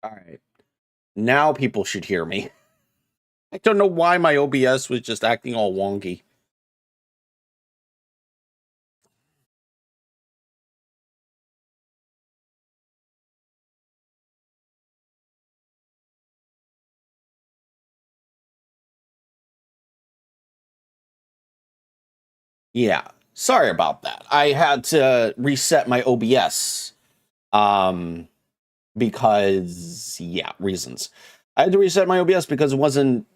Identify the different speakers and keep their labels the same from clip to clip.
Speaker 1: All right. Now people should hear me. I don't know why my OBS was just acting all wonky. Yeah. Sorry about that. I had to reset my OBS. Um because yeah, reasons. I had to reset my OBS because it wasn't,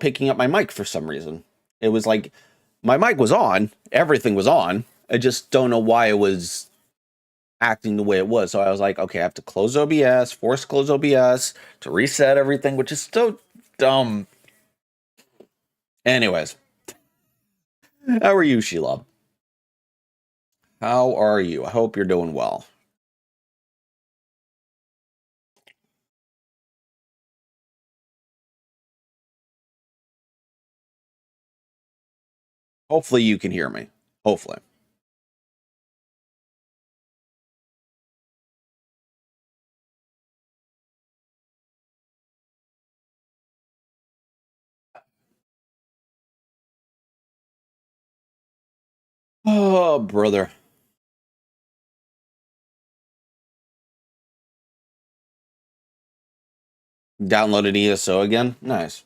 Speaker 1: picking up my mic for some reason. It was like my mic was on, everything was on. I just don't know why it was acting the way it was. So I was like, okay, I have to close OBS, force close OBS to reset everything, which is so dumb. Anyways, how are you, Sheila? How are you? I hope you're doing well. Hopefully you can hear me. Hopefully. Oh, brother. Downloaded ESO again? Nice.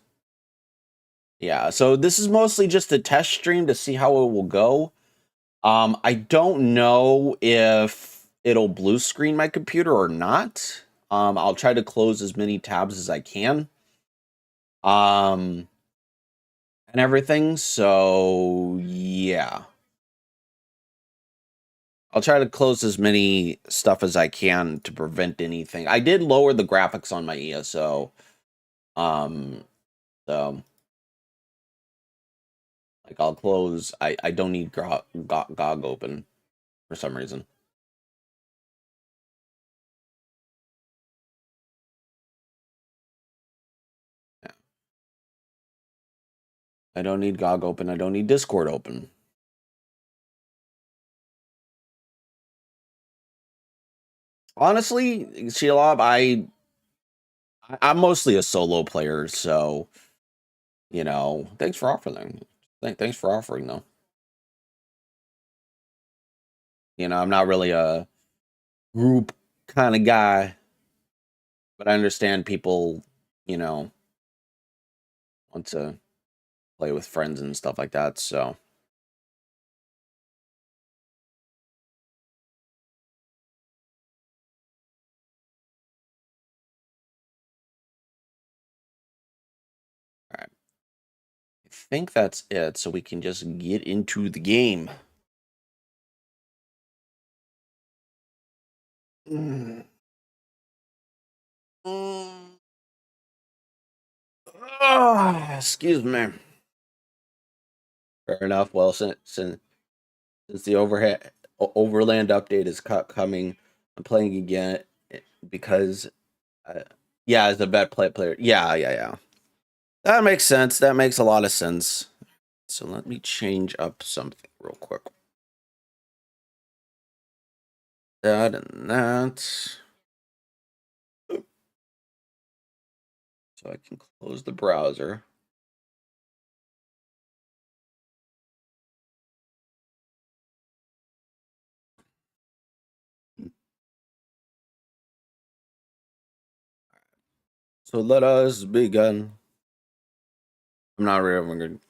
Speaker 1: Yeah, so this is mostly just a test stream to see how it will go. I don't know if it'll blue screen my computer or not. I'll try to close as many tabs as I can. Um, and everything. So yeah, I'll try to close as many stuff as I can to prevent anything. I did lower the graphics on my ESO. Um, so like I'll close. I don't need GOG open for some reason. Yeah. I don't need GOG open. I don't need Discord open. Honestly, Sheila, I'm mostly a solo player, so thanks for offering. Thanks for offering, though. I'm not really a group kind of guy, but I understand people, you know, want to play with friends and stuff like that. So, all right, I think that's it. So we can just get into the game. Mm. Mm. Excuse me. Fair enough. Well, since the overland update is coming, I'm playing again because, uh, yeah, as a player. Yeah, yeah, yeah. That makes sense. That makes a lot of sense. So let me change up something real quick. That and that. So I can close the browser. So let us begin. I'm not really going to.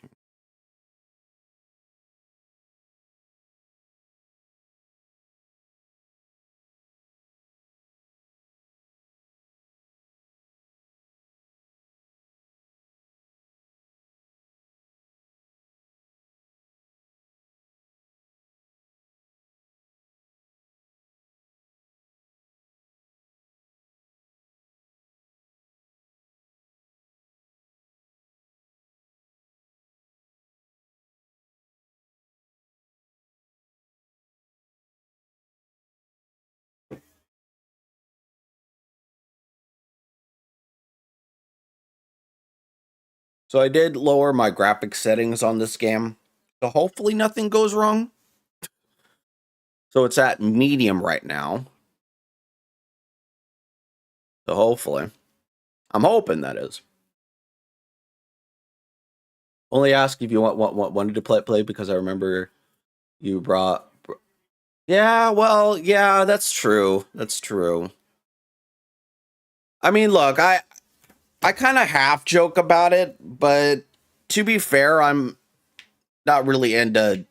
Speaker 1: So I did lower my graphic settings on this game. So hopefully nothing goes wrong. So it's at medium right now. So hopefully. I'm hoping that is. Only ask if you wanted to play because I remember you brought. Yeah, well, yeah, that's true. That's true. I mean, look, I kind of half joke about it, but to be fair, I'm not really into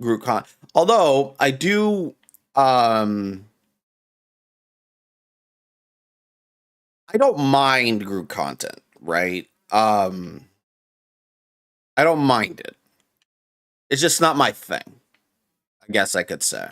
Speaker 1: group con. Although I do, I don't mind group content, right? I don't mind it. It's just not my thing. I guess I could say.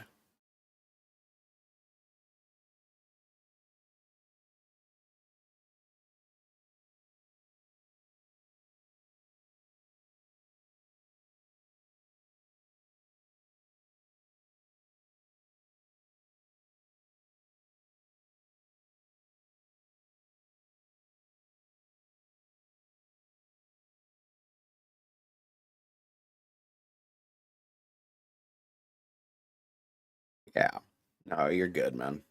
Speaker 1: Yeah. No, you're good, man.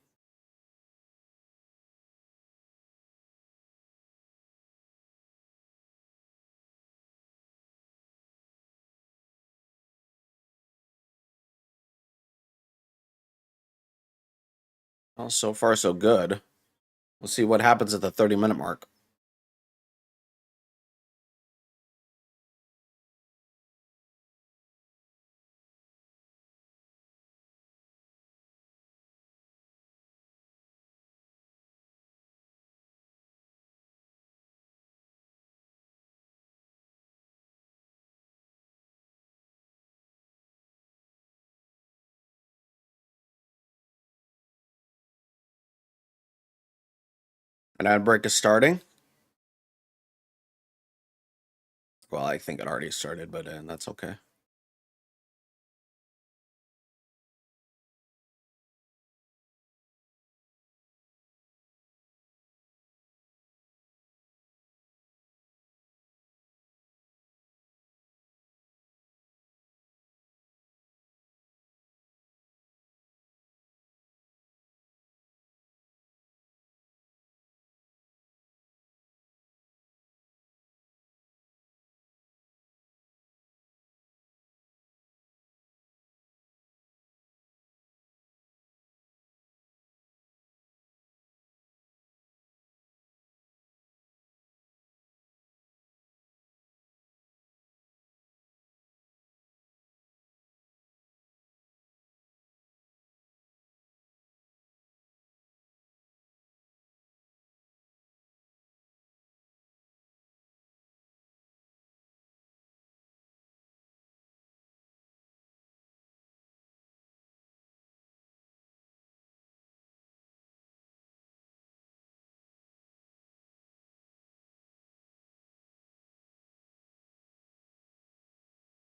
Speaker 1: Well, so far so good. We'll see what happens at the 30-minute mark. And ad break is starting. Well, I think it already started, but that's okay.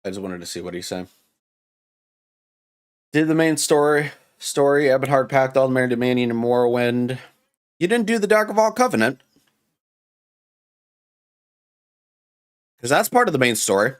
Speaker 1: I just wanted to see what he's saying. Did the main story, Ebonheart packed all the Mary Dominion and Morrowind. You didn't do the Dark of All Covenant. Because that's part of the main story.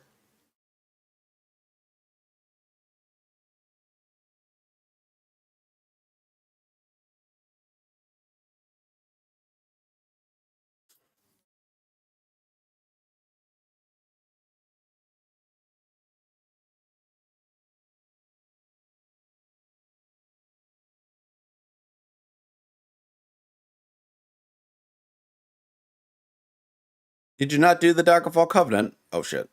Speaker 1: Did you not do the Dark of All Covenant? Oh shit.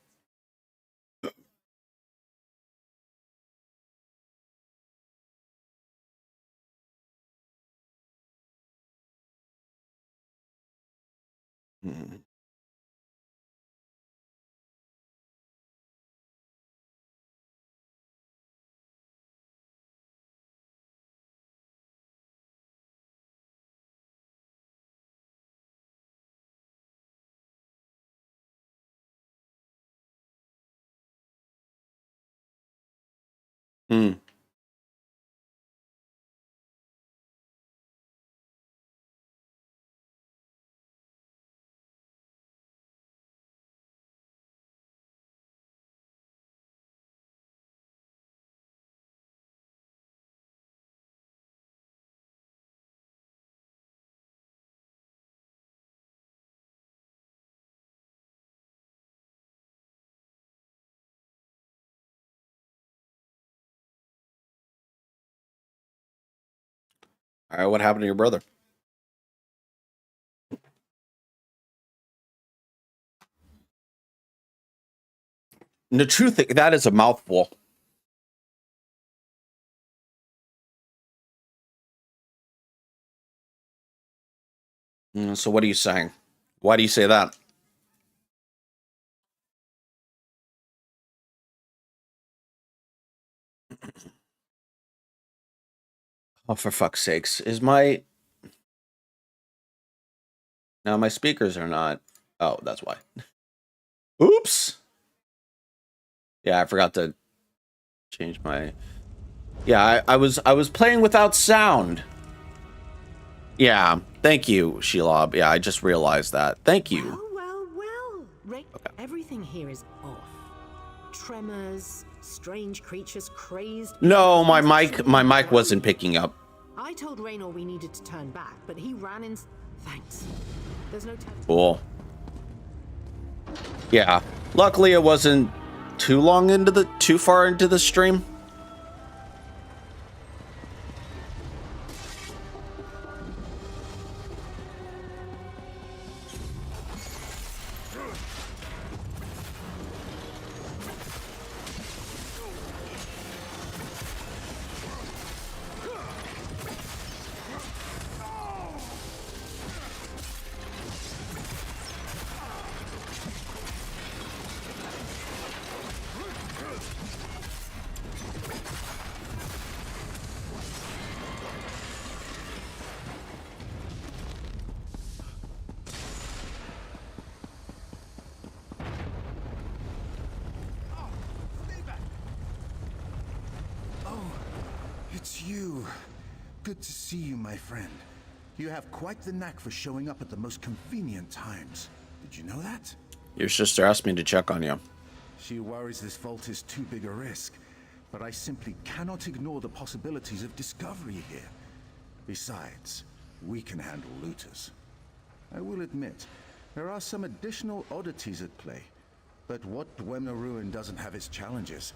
Speaker 1: Hmm. Hmm. All right, what happened to your brother? And the truth, that is a mouthful. So what are you saying? Why do you say that? Oh, for fuck's sakes. Is my... Now my speakers are not... Oh, that's why. Oops! Yeah, I forgot to change my... Yeah, I was playing without sound. Yeah, thank you, Shelob. Yeah, I just realized that. Thank you.
Speaker 2: Well. Okay. Everything here is off. Tremors, strange creatures, crazed...
Speaker 1: No, my mic wasn't picking up.
Speaker 2: I told Greymoor we needed to turn back, but he ran in... Thanks. There's no time.
Speaker 1: Cool. Yeah. Luckily it wasn't too far into the stream.
Speaker 3: Good to see you, my friend. You have quite the knack for showing up at the most convenient times. Did you know that?
Speaker 1: Your sister asked me to check on you.
Speaker 3: She worries this vault is too big a risk, but I simply cannot ignore the possibilities of discovery here. Besides, we can handle looters. I will admit, there are some additional oddities at play, but what Dwemer Ruin doesn't have its challenges.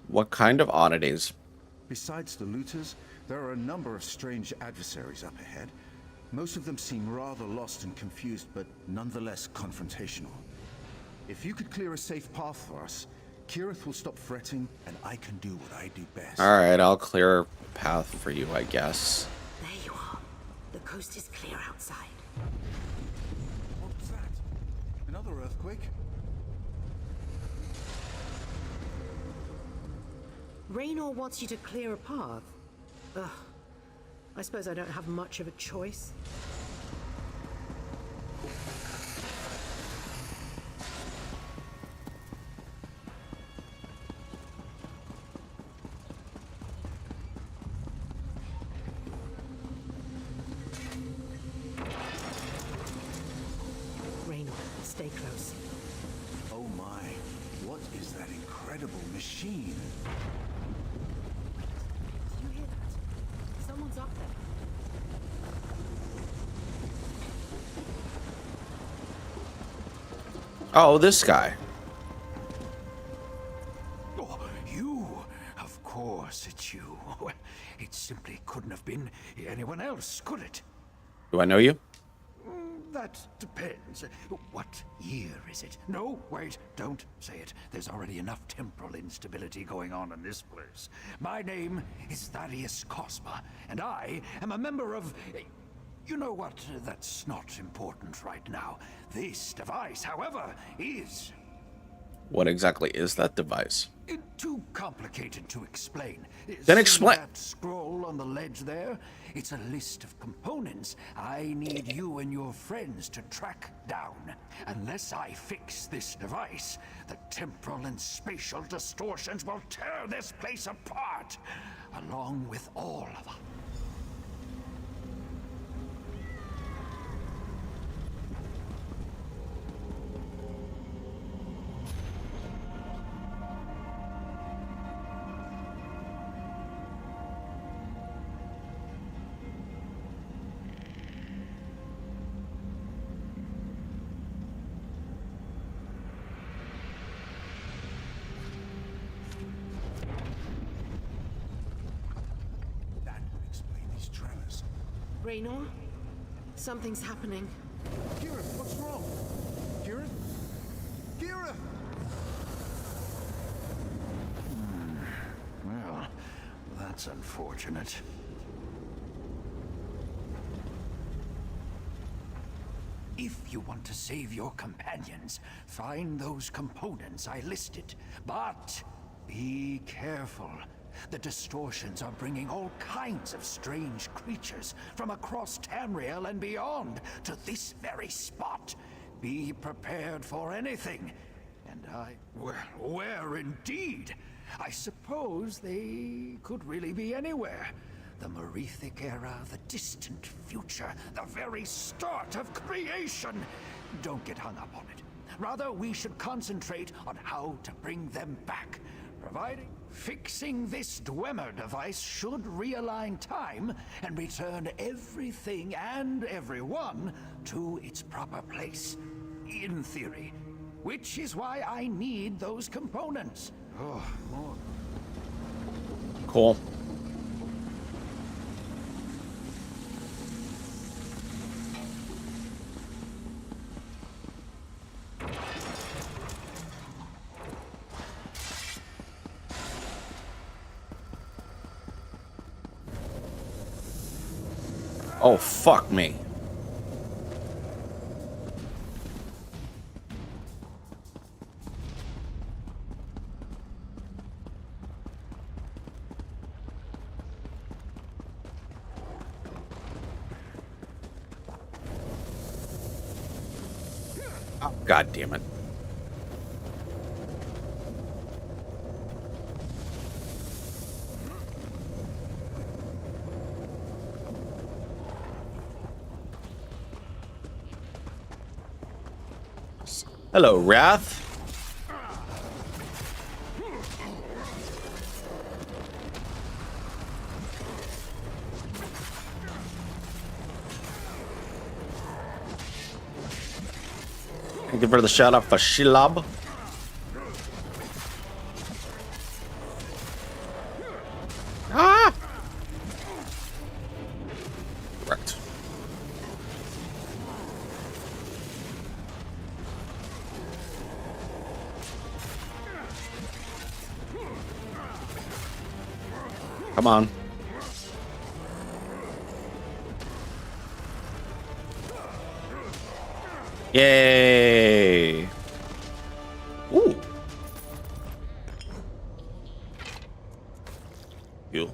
Speaker 1: What kind of oddities?
Speaker 3: Besides the looters, there are a number of strange adversaries up ahead. Most of them seem rather lost and confused, but nonetheless confrontational. If you could clear a safe path for us, Kirith will stop fretting, and I can do what I do best.
Speaker 1: All right, I'll clear a path for you, I guess.
Speaker 2: There you are. The coast is clear outside.
Speaker 3: What was that? Another earthquake?
Speaker 2: Greymoor wants you to clear a path. Ugh. I suppose I don't have much of a choice. Greymoor, stay close.
Speaker 3: Oh my, what is that incredible machine?
Speaker 2: Do you hear that? Someone's up there.
Speaker 1: Oh, this guy.
Speaker 4: Oh, you! Of course it's you. Well, it simply couldn't have been anyone else, could it?
Speaker 1: Do I know you?
Speaker 4: That depends. What year is it? No, wait, don't say it. There's already enough temporal instability going on in this place. My name is Thaddeus Cosma, and I am a member of... You know what? That's not important right now. This device, however, is...
Speaker 1: What exactly is that device?
Speaker 4: Too complicated to explain.
Speaker 1: Then
Speaker 4: See
Speaker 1: explain.
Speaker 4: that scroll on the ledge there? It's a list of components I need you and your friends to track down. Unless I fix this device, the temporal and spatial distortions will tear this place apart, along with all of us.
Speaker 2: Greymoor? Something's happening.
Speaker 3: Kira, what's wrong? Kira? Kira!
Speaker 4: Well, that's unfortunate. If you want to save your companions, find those components I listed. But be careful. The distortions are bringing all kinds of strange creatures from across Tamriel and beyond to this very spot. Be prepared for anything. And well, where indeed? I suppose they could really be anywhere. The Merethic era, the distant future, the very start of creation. Don't get hung up on it. Rather, we should concentrate on how to bring them back. Providing fixing this Dwemer device should realign time and return everything and everyone to its proper place. In theory. Which is why I need those components. Oh, more.
Speaker 1: Cool. Oh, fuck me. Oh, God damn it. Hello, Wrath. Thank you for the shout out for Shilab. Ah! Correct. Come on. Yay! Ooh. You.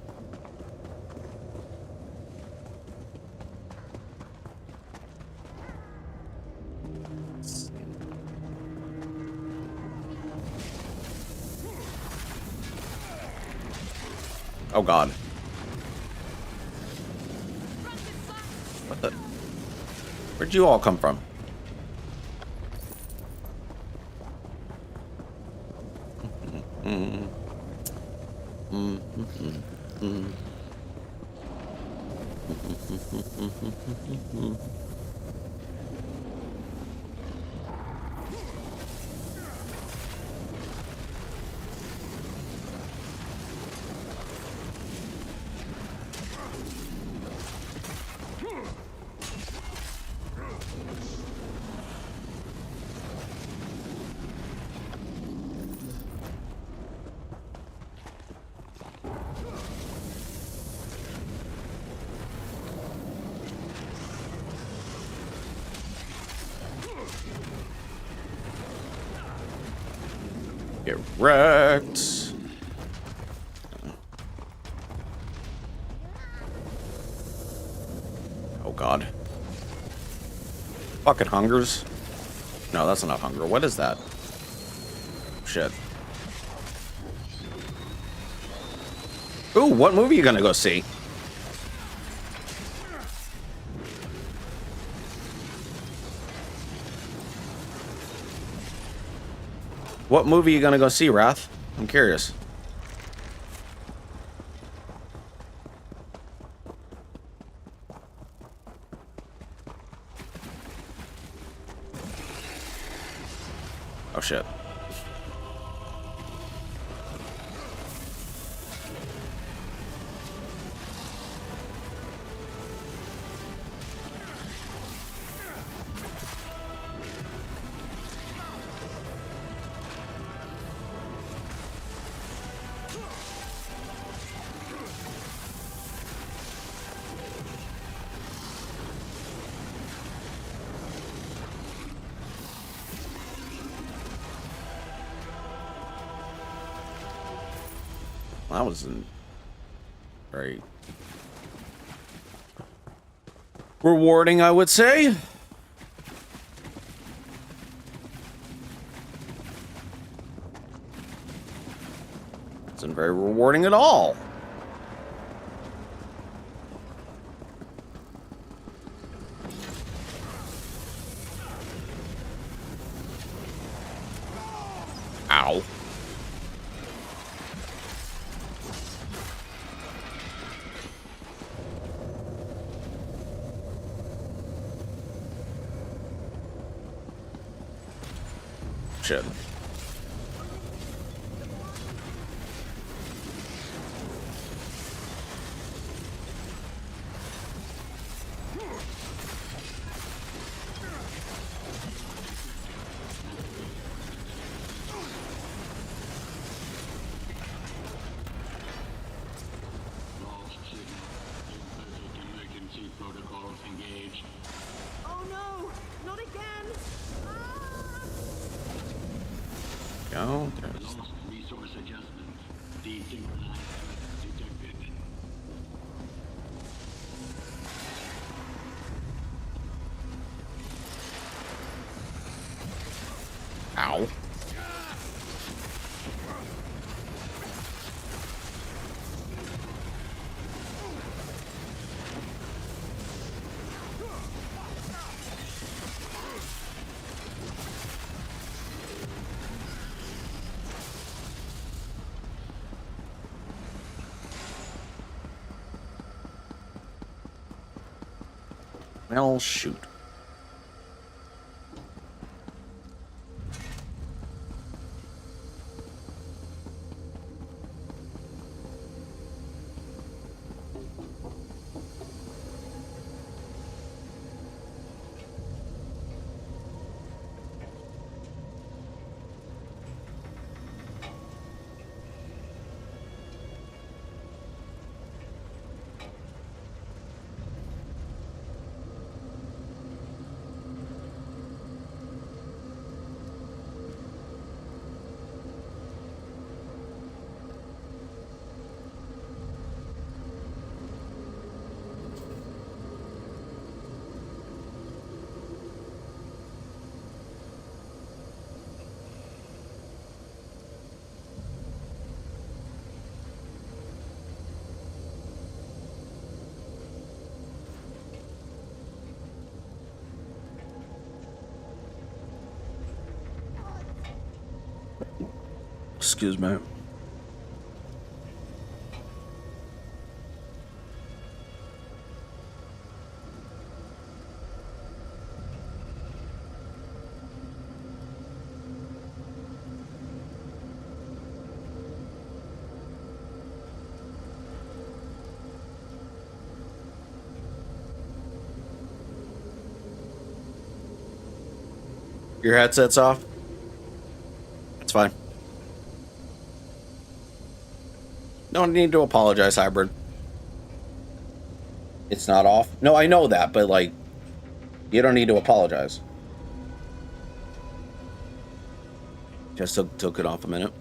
Speaker 1: Oh God. What the? Where'd you all come from? Get wrecked. Oh God. Fucking hungers. No, that's not hunger. What is that? Shit. Ooh, what movie are you gonna go see? What movie are you gonna go see, Wrath? I'm curious. Oh shit. That wasn't very rewarding, I would say. Wasn't very rewarding at all. Ow. Shit.
Speaker 2: Oh no! Not again!
Speaker 1: Go. There's...
Speaker 5: Resource adjustment. Desynchronized detected.
Speaker 1: Ow. Well, shoot. Excuse me. Your headset's off? That's fine. No need to apologize, Hybrid. It's not off. No, I know that, but like, you don't need to apologize. Just took it off a minute.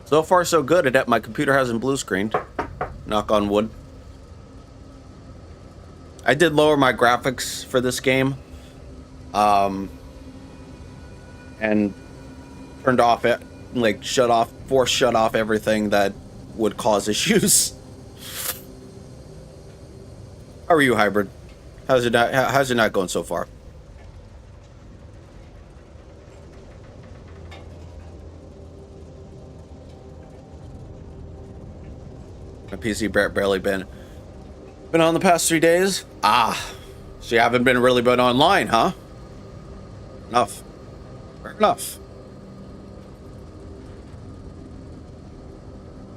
Speaker 1: So far, so good. My computer hasn't blue screened. Knock on wood. I did lower my graphics for this game. And turned off it, like force shut off everything that would cause issues. How are you, Hybrid? How's it not going so far? My PC barely been on the past 3 days. So you haven't really been online, huh? Enough. Fair enough.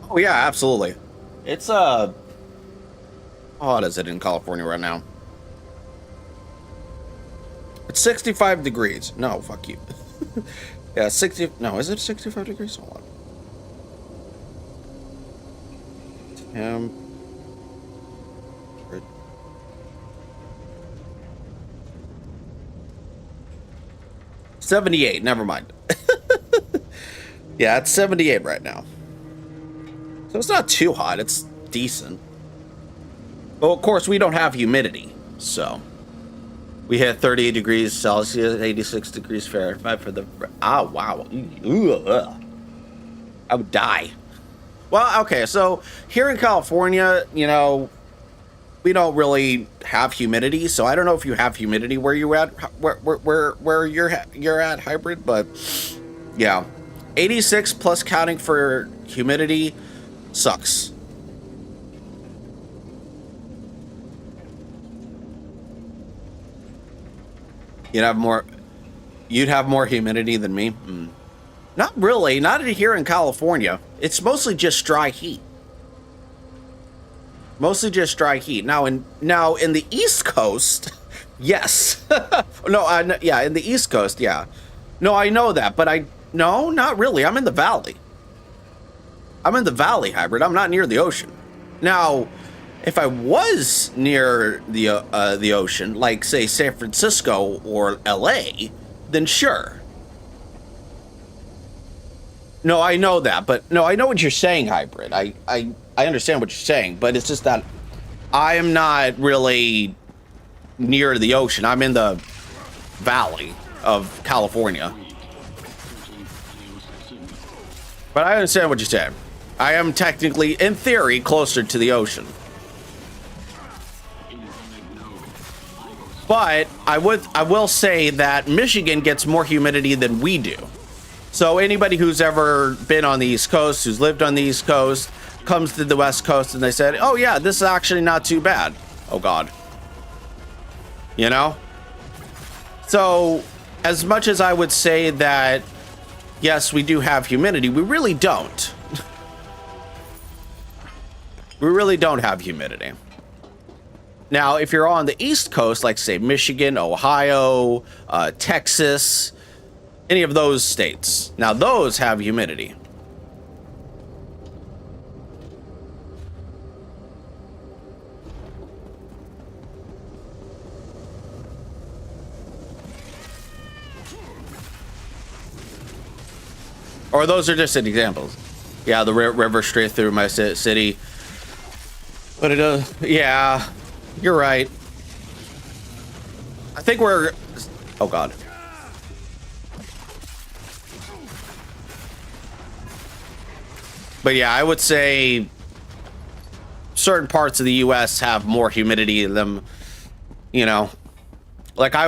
Speaker 1: Oh yeah, absolutely. It's how hot is it in California right now? It's 65 degrees. No, fuck you. Yeah, 60. No, is it 65 degrees? Hold on. 78, never mind. Yeah, it's 78 right now. So it's not too hot, it's decent. Well, of course, we don't have humidity, so. We hit 38 degrees Celsius, 86 degrees Fahrenheit for the... Ah, wow. Ugh. I would die. Well, okay, so here in California, you know, we don't really have humidity, so I don't know if you have humidity where you're at, where you're at, Hybrid, but yeah. 86 plus counting for humidity sucks. You'd have more humidity than me. Not really, not here in California. It's mostly just dry heat. Mostly just dry heat. Now in the East Coast, yes. Yeah, in the East Coast, yeah. No, I know that, but no, not really. I'm in the valley. I'm in the valley, Hybrid. I'm not near the ocean. Now, if I was near the ocean, like say San Francisco or LA, then sure. No, I know that, but no, I know what you're saying, Hybrid. I understand what you're saying, but it's just that I am not really near the ocean. I'm in the valley of California. But I understand what you're saying. I am technically, in theory, closer to the ocean. But I will say that Michigan gets more humidity than we do. So anybody who's ever been on the East Coast, who's lived on the East Coast, comes to the West Coast and they said, oh yeah, this is actually not too bad. Oh God. You know? So as much as I would say that, yes, we do have humidity, we really don't. We really don't have humidity. Now, if you're on the East Coast, like say Michigan, Ohio, Texas, any of those states, now those have humidity. Or those are just examples. Yeah, the river straight through my city. But it does, yeah, you're right. I think we're, oh God. But yeah, I would say certain parts of the US have more humidity than, you know, like I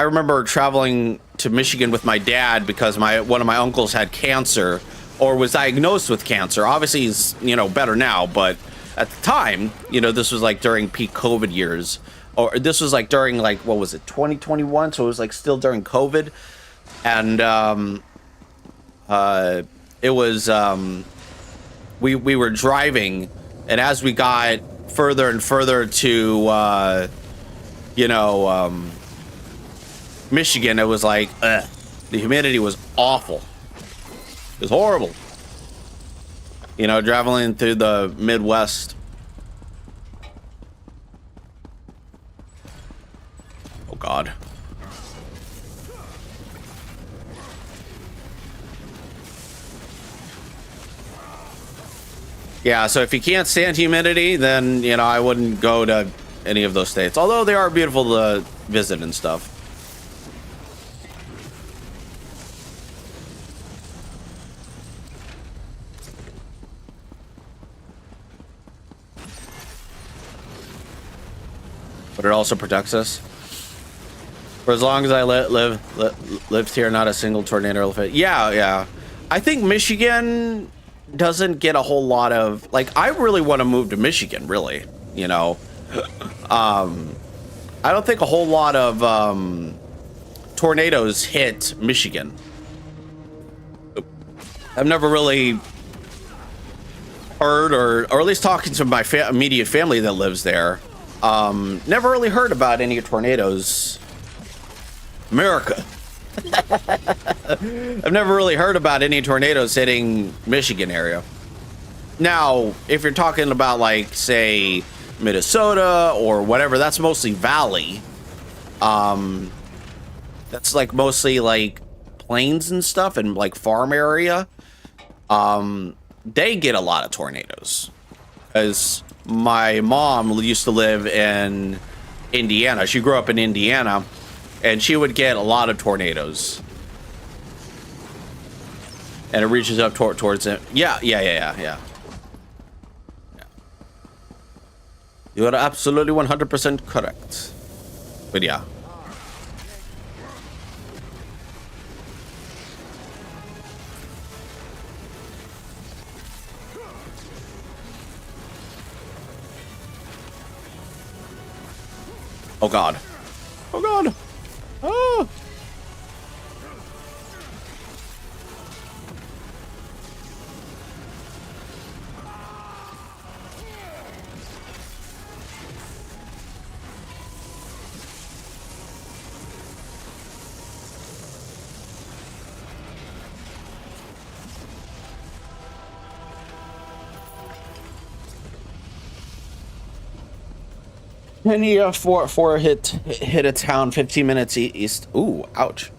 Speaker 1: remember traveling to Michigan with my dad because one of my uncles had cancer or was diagnosed with cancer. Obviously he's, you know, better now, but at the time, you know, this was like during peak COVID years, or this was like during like, what was it, 2021? So it was like still during COVID. And it was, we were driving, and as we got further and further to, you know, Michigan, it was like, the humidity was awful. It was horrible. You know, traveling through the Midwest. Oh God. Yeah, so if you can't stand humidity, then, you know, I wouldn't go to any of those states. Although they are beautiful to visit and stuff. But it also protects us. For as long as I lived here, not a single tornado will hit. Yeah. I think Michigan doesn't get a whole lot of, like, I really want to move to Michigan, really, you know. I don't think a whole lot of tornadoes hit Michigan. I've never really heard, or at least talking to my immediate family that lives there, never really heard about any tornadoes. America. I've never really heard about any tornadoes hitting Michigan area. Now, if you're talking about, like, say, Minnesota or whatever, that's mostly valley. that's like mostly like plains and stuff and like farm area, they get a lot of tornadoes. Because my mom used to live in Indiana. She grew up in Indiana, and she would get a lot of tornadoes. And it reaches up towards it. Yeah. You are absolutely 100% correct. But yeah. Oh god. Oh god. Ah. Any four hit a town 15 minutes east. Ooh, ouch.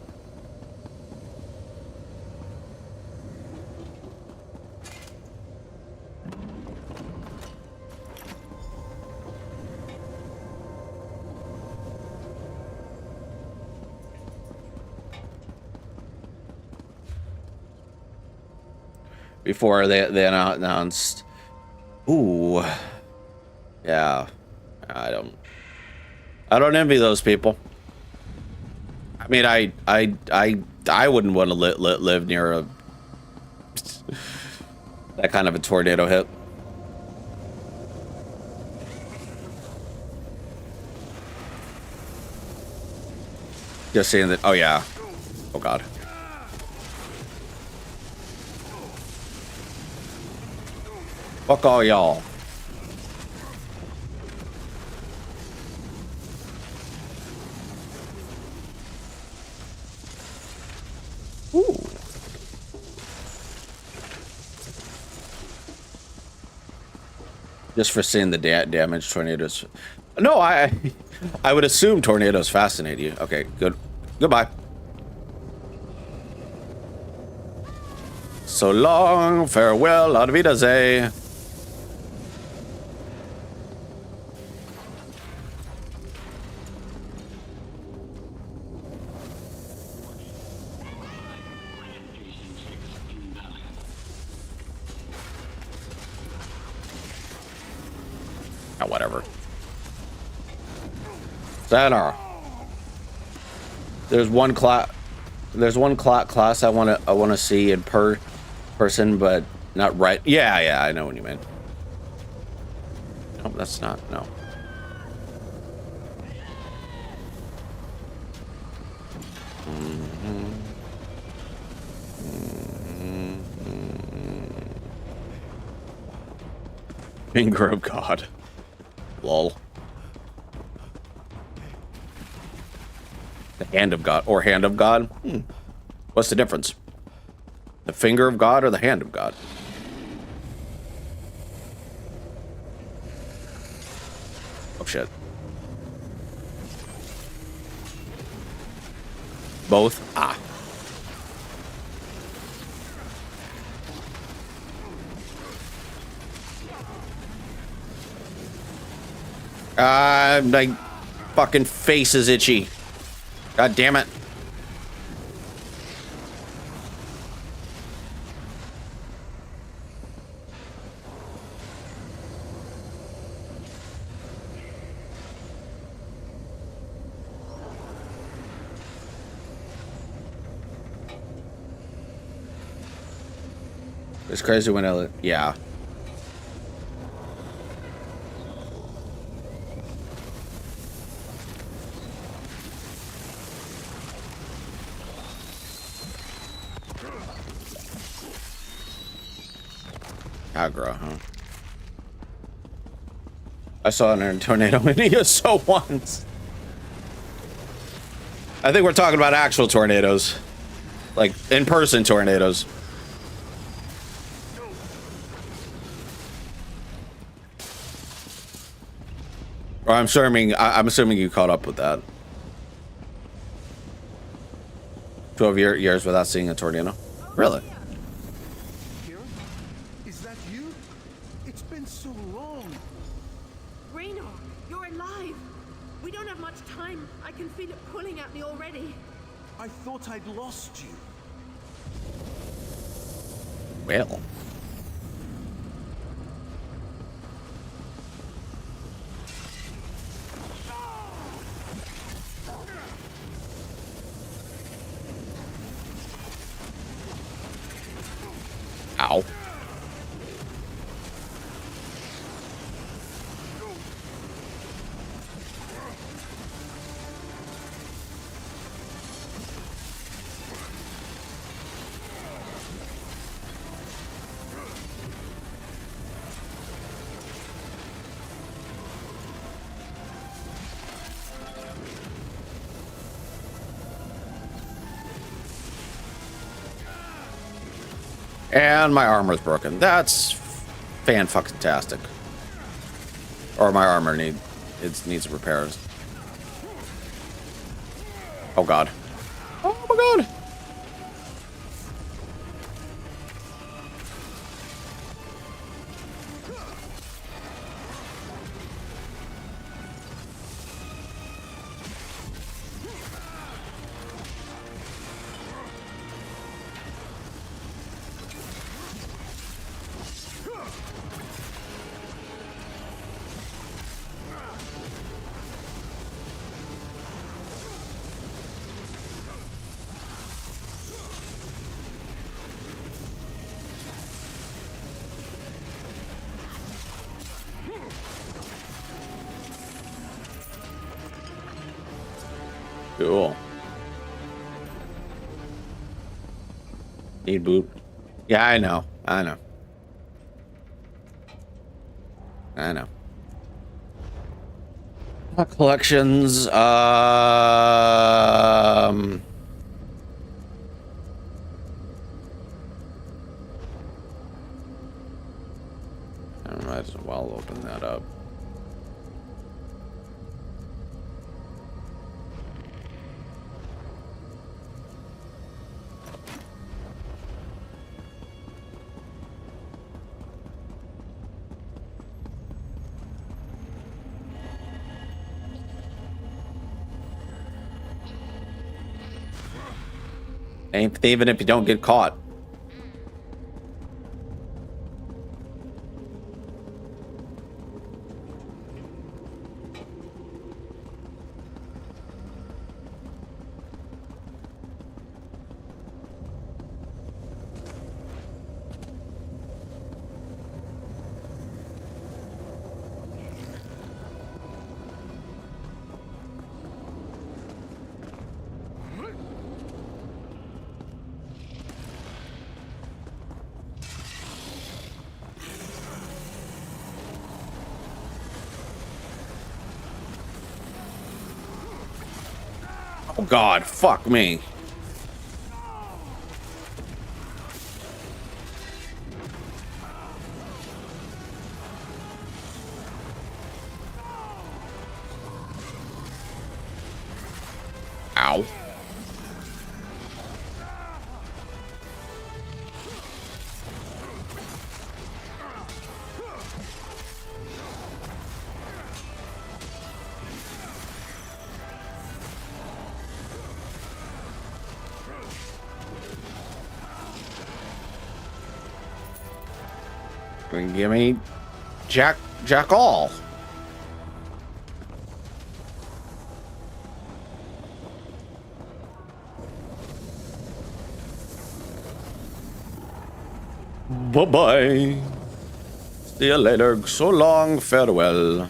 Speaker 1: Before they announced. Ooh. Yeah. I don't envy those people. I mean, I wouldn't want to live near a that kind of a tornado hit. Just saying that. Oh yeah. Oh god. Fuck all y'all. Ooh. Just for seeing the damage tornadoes. No, I would assume tornadoes fascinate you. Okay, good. Goodbye. So long, farewell, auf Wiedersehen. Oh, whatever. Center. There's one class I wanna see in person, but not right. Yeah, I know what you mean. No, that's not. No. Finger of God. Lol. The hand of God or hand of God? What's the difference? The finger of God or the hand of God? Oh shit. Both? Ah. My fucking face is itchy. God damn it. It's crazy when yeah. Aggro, huh? I saw it in a tornado in ESO once. I think we're talking about actual tornadoes. Like, in-person tornadoes. Or I'm assuming you caught up with that. 12 years without seeing a tornado. Really?
Speaker 3: Kira? Is that you? It's been so long.
Speaker 2: Greymoor, you're alive! We don't have much time. I can feel it pulling at me already.
Speaker 3: I thought I'd lost you.
Speaker 1: Well. Ow. And my armor's broken. That's fan-fucking-tastic. Or my armor needs repairs. Oh god. Oh my god. Cool. Need boot. Yeah, I know. I know. I know. Collections. I might as well open that up. Ain't even if you don't get caught. Oh god, fuck me. Ow. Give me Jack all. Bye-bye. See you later. So long. Farewell.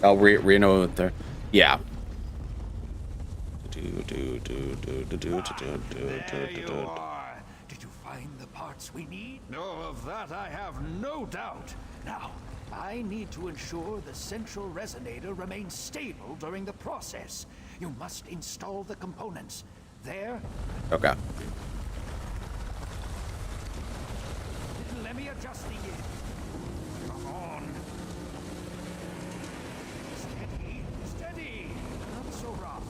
Speaker 1: Oh, Reno there. Yeah.
Speaker 4: There you are. Did you find the parts we need? No, of that I have no doubt. Now, I need to ensure the central resonator remains stable during the process. You must install the components. There.
Speaker 1: Okay.
Speaker 4: Let me adjust the gear. Come on. Steady, steady. Not so rough.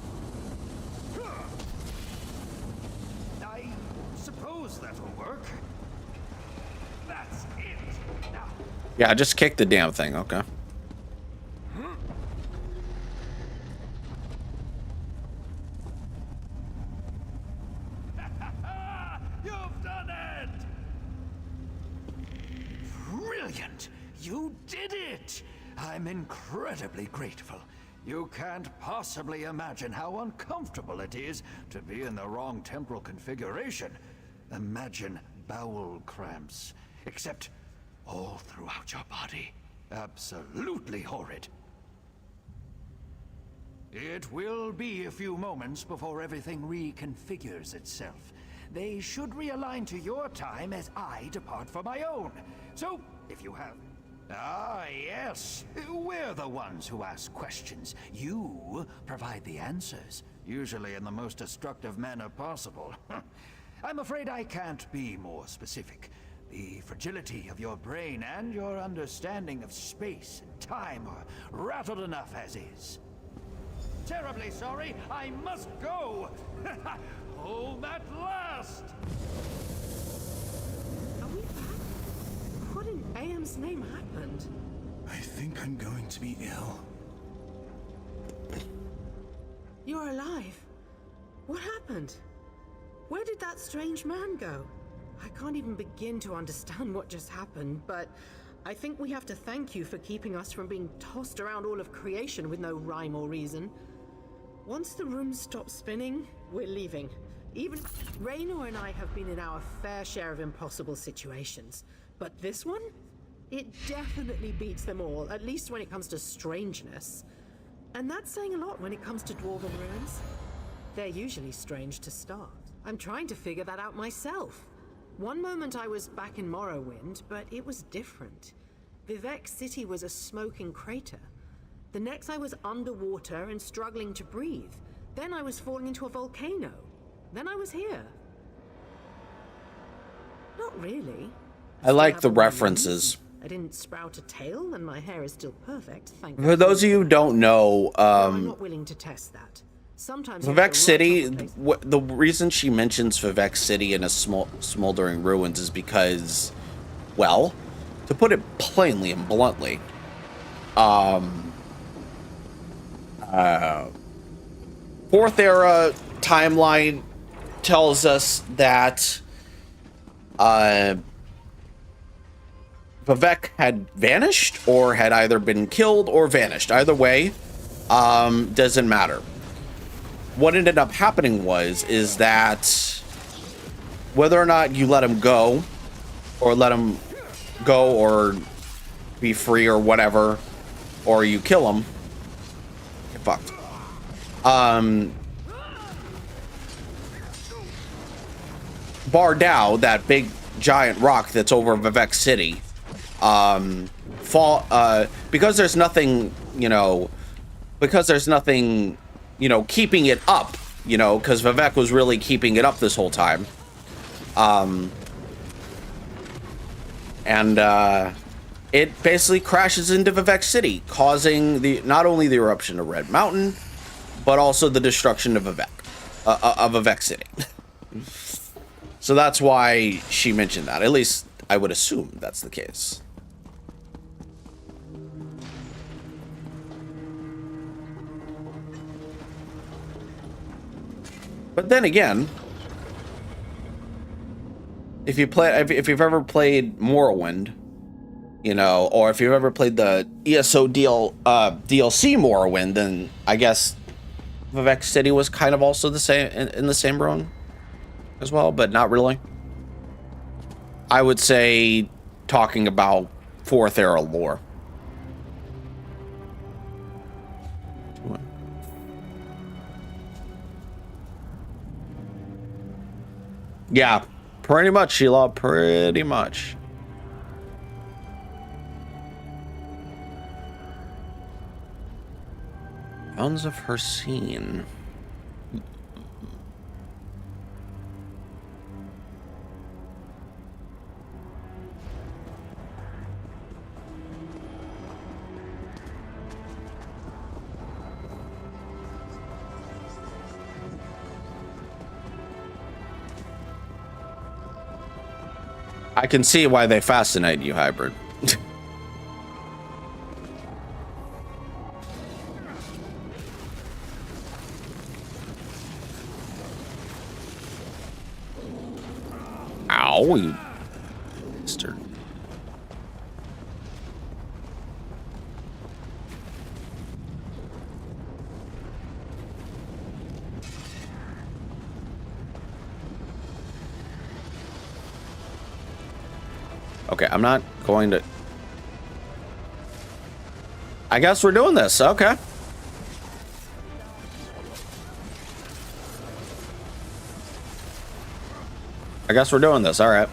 Speaker 4: I suppose that'll work. That's it. Now.
Speaker 1: Yeah, just kick the damn thing. Okay.
Speaker 4: You've done it! Brilliant! You did it! I'm incredibly grateful. You can't possibly imagine how uncomfortable it is to be in the wrong temporal configuration. Imagine bowel cramps, except all throughout your body. Absolutely horrid. It will be a few moments before everything reconfigures itself. They should realign to your time as I depart for my own. So, if you have... Ah, yes. We're the ones who ask questions. You provide the answers, usually in the most destructive manner possible. I'm afraid I can't be more specific. The fragility of your brain and your understanding of space and time are rattled enough as is. Terribly sorry, I must go! Home at last!
Speaker 2: Are we back? What in AM's name happened?
Speaker 3: I think I'm going to be ill.
Speaker 2: You're alive. What happened? Where did that strange man go? I can't even begin to understand what just happened, but I think we have to thank you for keeping us from being tossed around all of creation with no rhyme or reason. Once the room stops spinning, we're leaving. Even Greymoor and I have been in our fair share of impossible situations, but this one? It definitely beats them all, at least when it comes to strangeness. And that's saying a lot when it comes to dwarven ruins. They're usually strange to start. I'm trying to figure that out myself. One moment I was back in Morrowind, but it was different. Vivec City was a smoking crater. The next I was underwater and struggling to breathe. Then I was falling into a volcano. Then I was here. Not really.
Speaker 1: I like the
Speaker 2: still have all my
Speaker 1: references.
Speaker 2: limbs. I didn't sprout a tail, and my hair is still perfect, thank
Speaker 1: For those of you who don't know,
Speaker 2: I'm not willing to test that. Sometimes you have
Speaker 1: Vivec
Speaker 2: to
Speaker 1: City,
Speaker 2: rock up a place.
Speaker 1: the reason she mentions Vivec City in a smoldering ruins is because, well, to put it plainly and bluntly, Fourth Era timeline tells us that Vivec had vanished or had either been killed or vanished. Either way, doesn't matter. What ended up happening is that whether or not you let him go or be free or whatever, or you kill him, get fucked. Bardau, that big giant rock that's over Vivec City, because there's nothing, keeping it up, because Vivec was really keeping it up this whole time. It basically crashes into Vivec City, causing not only the eruption of Red Mountain, but also the destruction of Vivec City. So that's why she mentioned that. At least I would assume that's the case. But then again, if you've ever played Morrowind, or if you've ever played the ESO DLC Morrowind, then I guess Vivec City was kind of also the same in the same run as well, but not really. I would say talking about Fourth Era lore. Yeah, pretty much, Sheila. Pretty much. Bounds of her scene. I can see why they fascinate you, Hybrid. Ow, you bastard. Okay, I'm not going to... I guess we're doing this. Okay. I guess we're doing this. All right.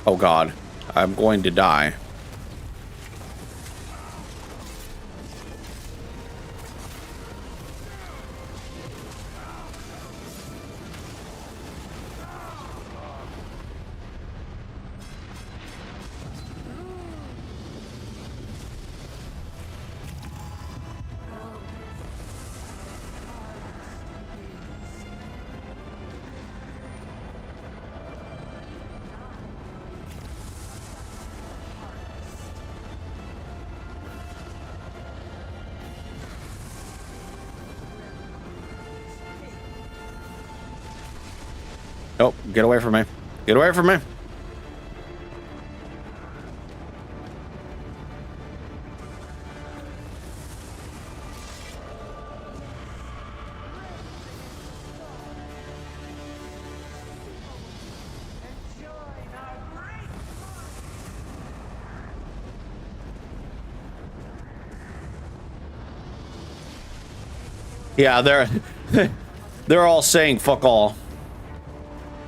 Speaker 1: Oh God, I'm going to die. Nope, get away from me. Get away from me. Yeah, they're all saying fuck all.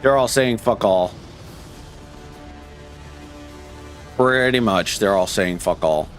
Speaker 1: They're all saying fuck all. Pretty much, they're all saying fuck all.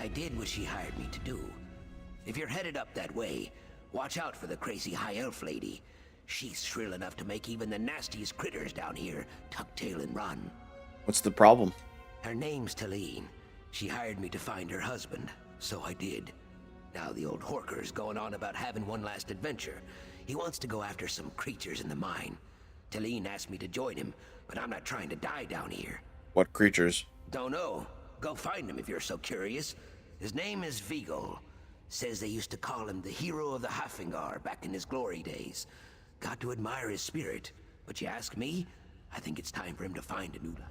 Speaker 6: I did what she hired me to do. If you're headed up that way, watch out for the crazy high elf lady. She's shrill enough to make even the nastiest critters down here tuck tail and run.
Speaker 1: What's the problem?
Speaker 6: Her name's Talene. She hired me to find her husband, so I did. Now the old horker's going on about having one last adventure. He wants to go after some creatures in the mine. Talene asked me to join him, but I'm not trying to die down here.
Speaker 1: What creatures?
Speaker 6: Don't know. Go find him if you're so curious. His name is Vigol. Says they used to call him the hero of the Hafingar back in his glory days. Got to admire his spirit, but you ask me, I think it's time for him to find a new life.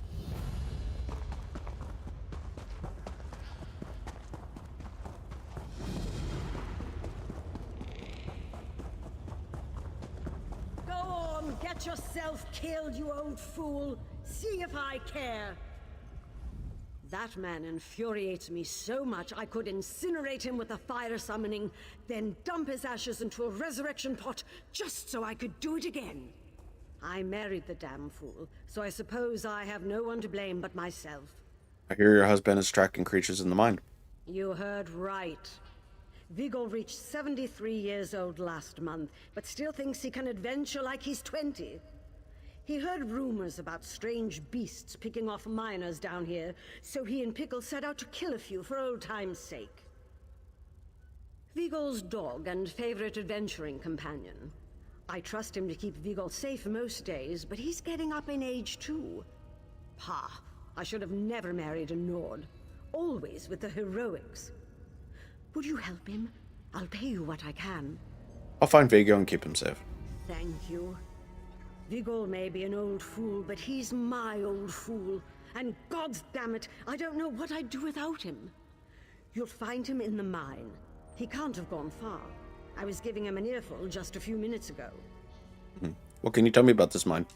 Speaker 7: Go on, get yourself killed, you old fool. See if I care. That man infuriates me so much I could incinerate him with a fire summoning, then dump his ashes into a resurrection pot just so I could do it again. I married the damn fool, so I suppose I have no one to blame but myself.
Speaker 1: I hear your husband is tracking creatures in the mine.
Speaker 7: You heard right. Vigol reached 73 years old last month, but still thinks he can adventure like he's 20. He heard rumors about strange beasts picking off miners down here, so he and Pickle set out to kill a few for old time's sake. Vigol's dog and favorite adventuring companion. I trust him to keep Vigol safe most days, but he's getting up in age too. Pah, I should have never married a Nord. Always with the heroics. Would you help him? I'll pay you what I can.
Speaker 1: I'll find Vigo and keep him safe.
Speaker 7: Thank you. Vigol may be an old fool, but he's my old fool. And gods damn it, I don't know what I'd do without him. You'll find him in the mine. He can't have gone far. I was giving him an earful just a few minutes ago.
Speaker 1: What can you tell me about this mine?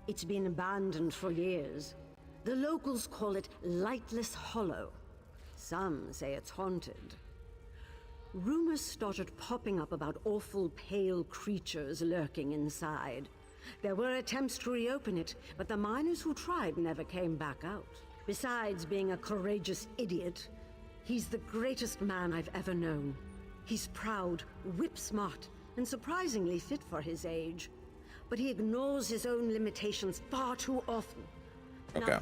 Speaker 7: It's been abandoned for years. The locals call it Lightless Hollow. Some say it's haunted. Rumors started popping up about awful pale creatures lurking inside. There were attempts to reopen it, but the miners who tried never came back out. Besides being a courageous idiot, he's the greatest man I've ever known. He's proud, whip-smart, and surprisingly fit for his age. But he ignores his own limitations far too often.
Speaker 1: Okay.
Speaker 7: Now,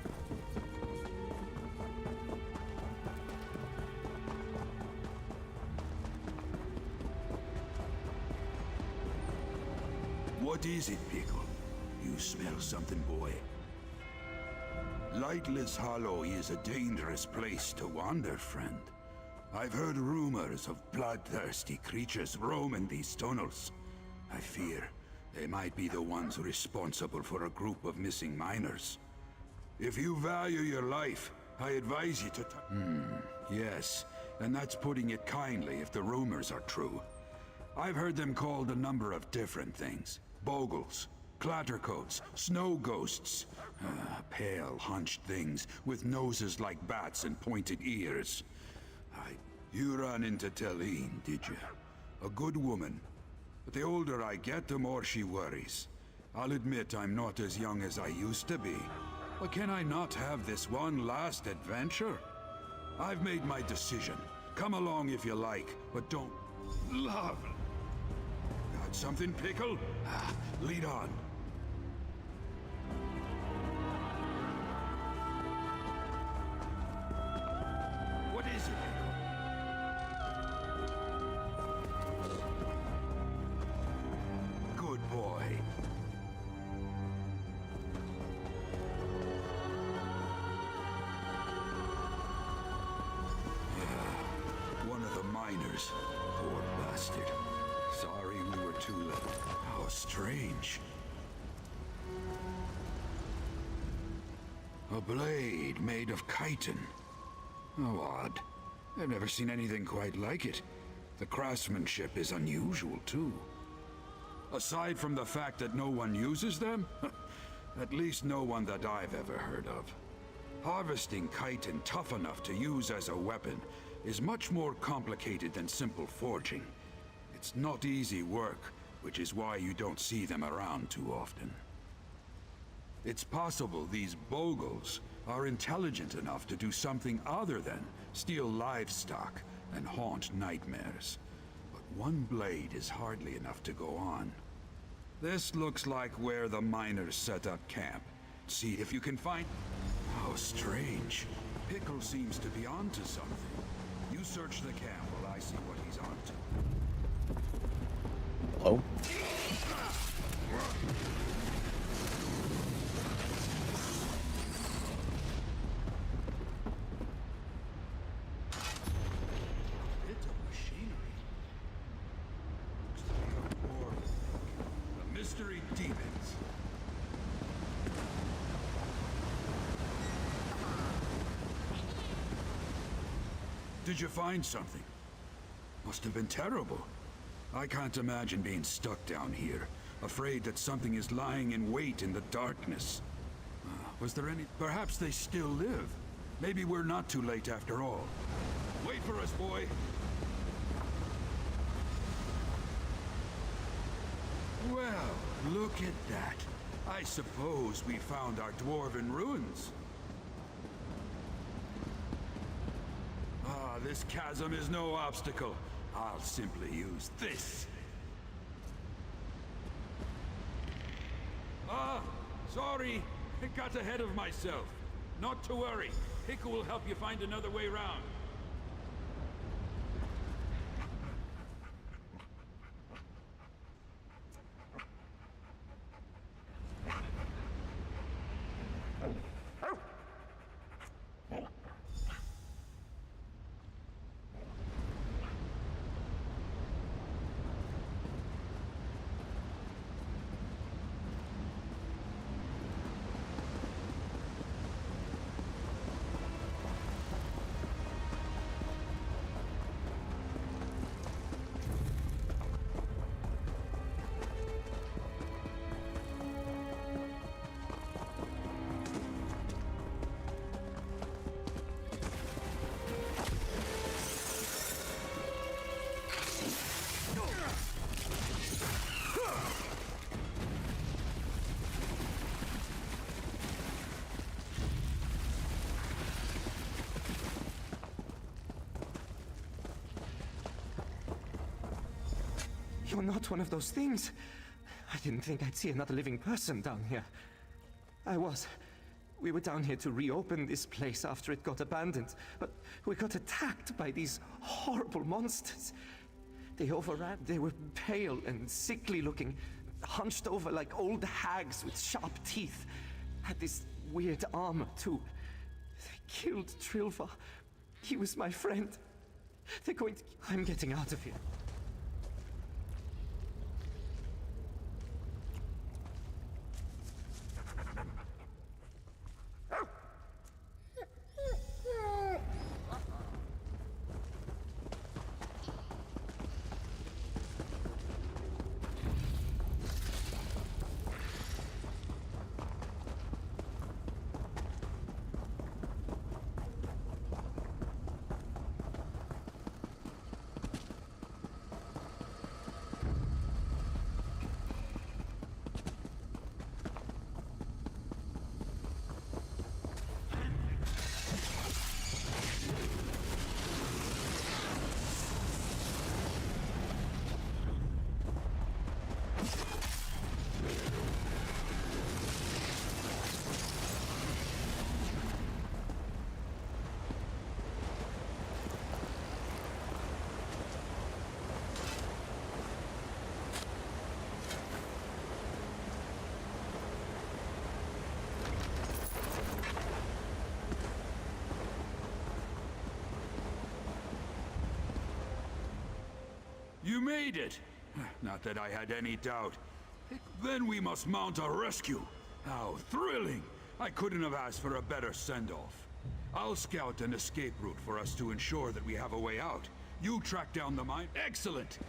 Speaker 4: what is it, Pickle? You smell something, boy? Lightless Hollow is a dangerous place to wander, friend. I've heard rumors of bloodthirsty creatures roaming these tunnels. I fear they might be the ones responsible for a group of missing miners. If you value your life, I advise you to yes, and that's putting it kindly if the rumors are true. I've heard them called a number of different things. Bogles, clattercoats, snow ghosts. Pale, hunched things with noses like bats and pointed ears. You ran into Talene, did you? A good woman. But the older I get, the more she worries. I'll admit I'm not as young as I used to be. But can I not have this one last adventure? I've made my decision. Come along if you like, but don't... Love. Got something, Pickle? Lead on. What is it, Pickle? Good boy. One of the miners. Poor bastard. Sorry we were too late. How strange. A blade made of chitin. How odd. I've never seen anything quite like it. The craftsmanship is unusual, too. Aside from the fact that no one uses them, at least no one that I've ever heard of. Harvesting chitin tough enough to use as a weapon is much more complicated than simple forging. It's not easy work, which is why you don't see them around too often. It's possible these Bogles are intelligent enough to do something other than steal livestock and haunt nightmares. But one blade is hardly enough to go on. This looks like where the miners set up camp. See if you can find... How strange. Pickle seems to be onto something. You search the camp while I see what he's onto.
Speaker 1: Hello?
Speaker 4: Bit of machinery. Looks to be a war. The mystery demons. Did you find something? Must have been terrible. I can't imagine being stuck down here, afraid that something is lying in wait in the darkness. Was there any... Perhaps they still live. Maybe we're not too late after all. Wait for us, boy. Well, look at that. I suppose we found our dwarven ruins. Ah, this chasm is no obstacle. I'll simply use this. Ah, sorry. I got ahead of myself. Not to worry. Pickle will help you find another way round.
Speaker 8: You're not one of those things. I didn't think I'd see another living person down here. I was. We were down here to reopen this place after it got abandoned, but we got attacked by these horrible monsters. They overran. They were pale and sickly looking, hunched over like old hags with sharp teeth. Had this weird armor, too. They killed Trilva. He was my friend. They're going to... I'm getting out of here.
Speaker 4: You made it! Not that I had any doubt. Then we must mount a rescue. How thrilling! I couldn't have asked for a better send-off. I'll scout an escape route for us to ensure that we have a way out. You track down the mine. Excellent!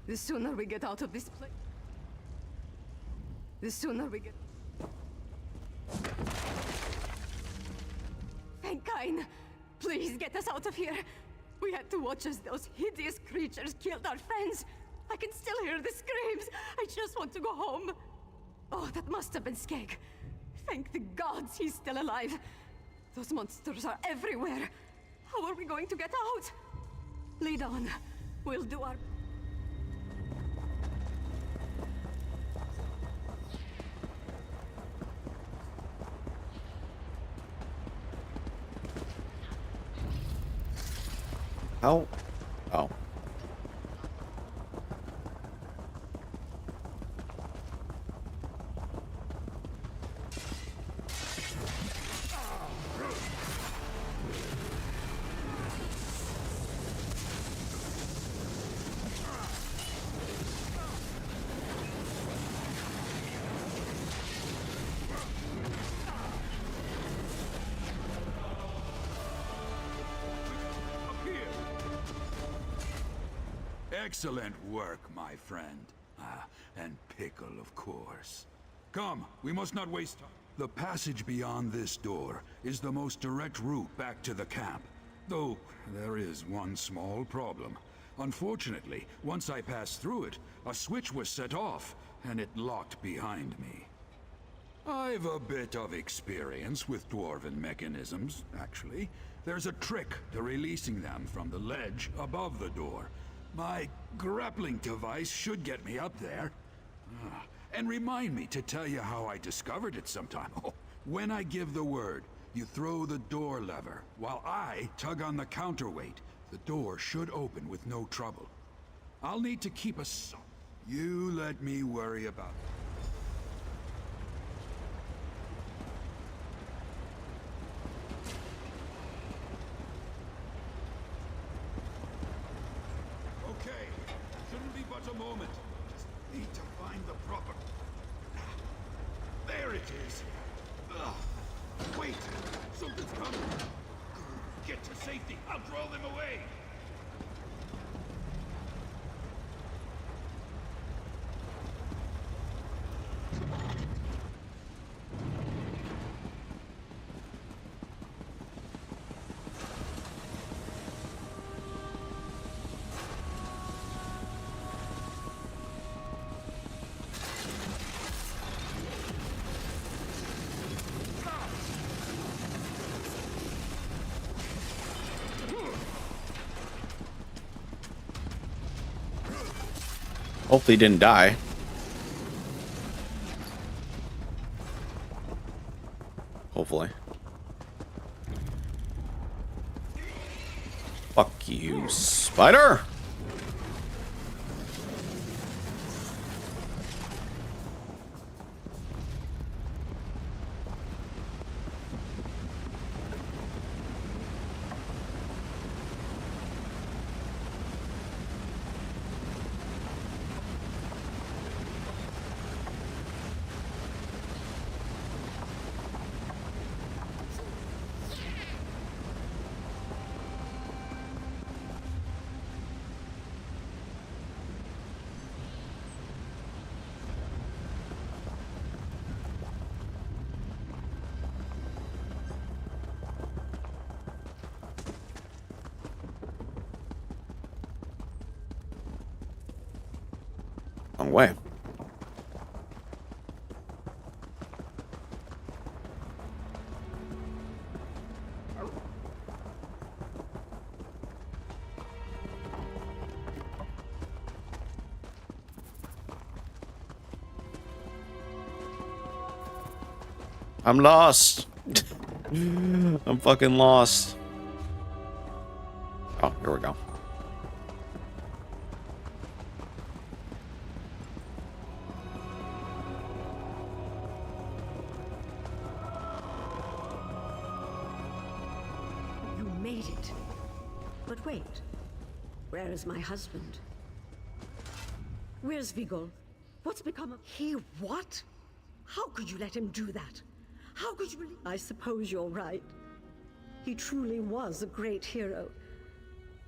Speaker 9: The sooner we get out of this place... The sooner we get... Venkine! Please get us out of here! We had to watch as those hideous creatures killed our friends! I can still hear the screams! I just want to go home! Oh, that must have been Skeg. Thank the gods he's still alive! Those monsters are everywhere! How are we going to get out? Lead on. We'll do our...
Speaker 1: How? Oh.
Speaker 4: Excellent work, my friend. And Pickle, of course. Come, we must not waste time. The passage beyond this door is the most direct route back to the camp. Though, there is one small problem. Unfortunately, once I passed through it, a switch was set off, and it locked behind me. I've a bit of experience with dwarven mechanisms, actually. There's a trick to releasing them from the ledge above the door. My grappling device should get me up there. And remind me to tell you how I discovered it sometime. Oh, when I give the word, you throw the door lever, while I tug on the counterweight. The door should open with no trouble. I'll need to keep a... You let me worry about it. A moment. Just need to find the proper... There it is. Ugh. Wait, something's coming. Get to safety. I'll draw them away.
Speaker 1: Hopefully he didn't die. Hopefully. Fuck you, spider! Wrong way. I'm lost. I'm fucking lost. Oh, here we go.
Speaker 7: You made it. But wait. Where is my husband? Where's Vigol? What's become of... He what? How could you let him do that? How could you... I suppose you're right. He truly was a great hero.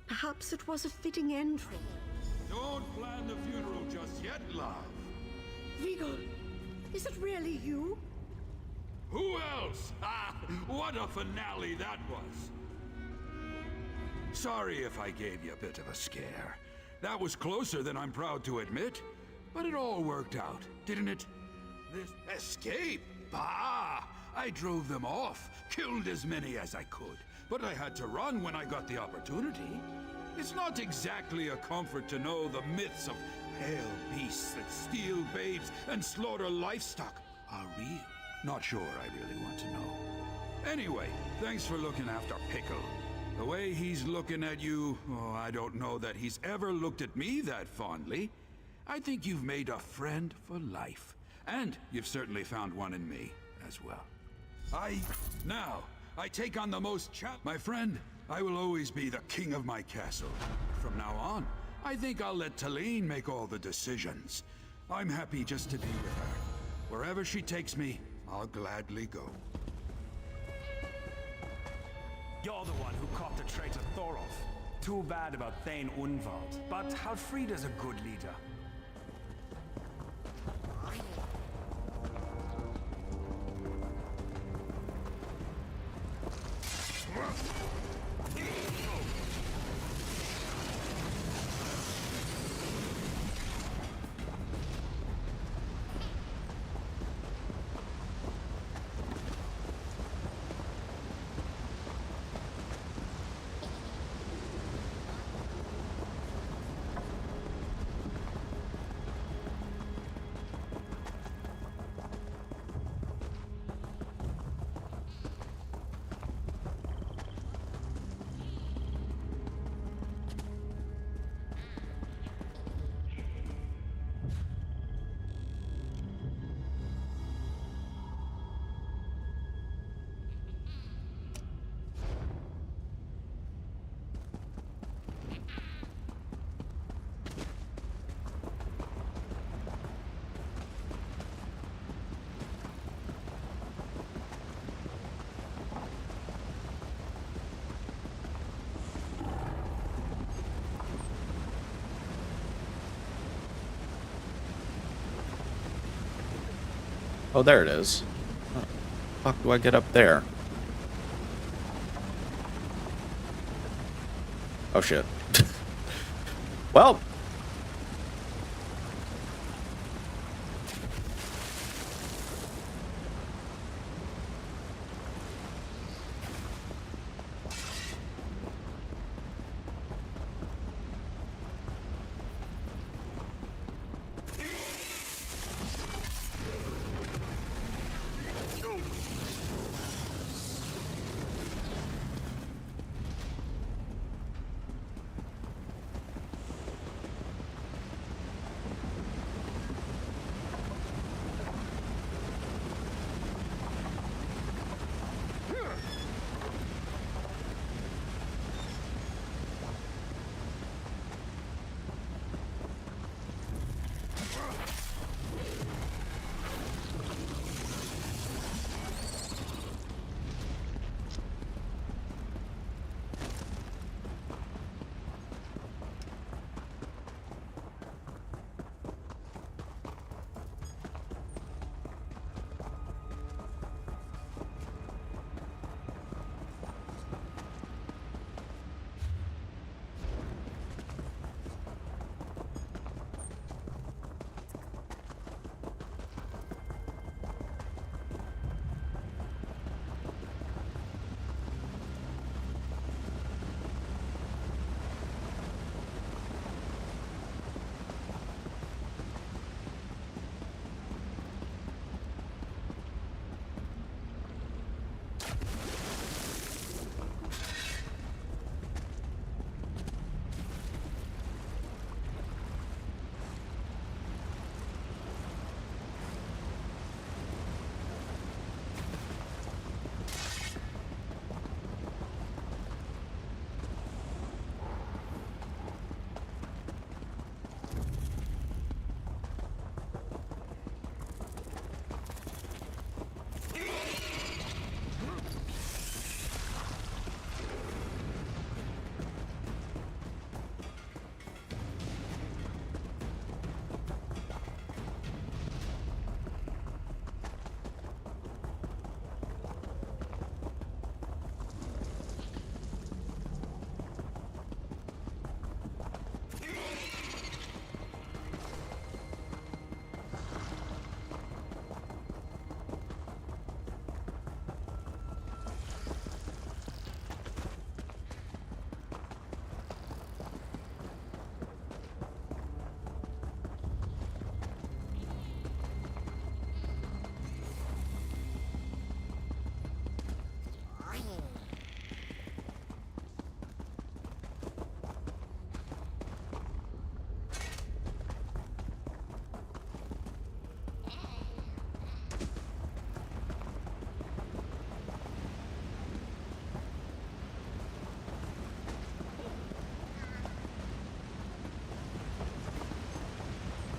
Speaker 7: Perhaps it was a fitting end for him.
Speaker 4: Don't plan the funeral just yet, love.
Speaker 7: Vigor, is it really you?
Speaker 4: Who else? Ah, what a finale that was. Sorry if I gave you a bit of a scare. That was closer than I'm proud to admit. But it all worked out, didn't it? This escape? Bah! I drove them off, killed as many as I could. But I had to run when I got the opportunity. It's not exactly a comfort to know the myths of pale beasts that steal babes and slaughter livestock are real. Not sure I really want to know. Anyway, thanks for looking after Pickle. The way he's looking at you, oh, I don't know that he's ever looked at me that fondly. I think you've made a friend for life. And you've certainly found one in me as well. Now, I take on the most My friend, I will always be the king of my castle. From now on, I think I'll let Talene make all the decisions. I'm happy just to be with her. Wherever she takes me, I'll gladly go.
Speaker 10: You're the one who caught the traitor Thorolf. Too bad about Thane Unwald, but Halfrida's a good leader.
Speaker 1: Oh, there it is. How the fuck do I get up there? Oh, shit. Well.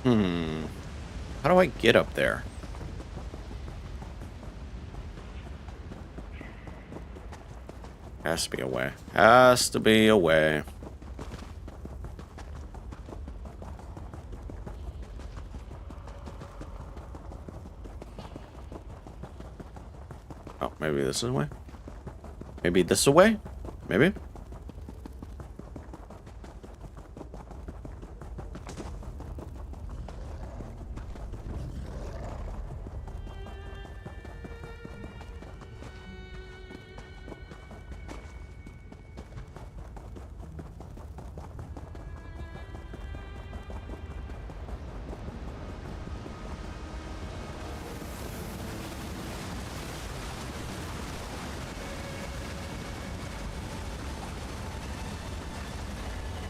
Speaker 1: How do I get up there? Has to be a way. Has to be a way. Oh, maybe this is a way? Maybe this is a way? Maybe?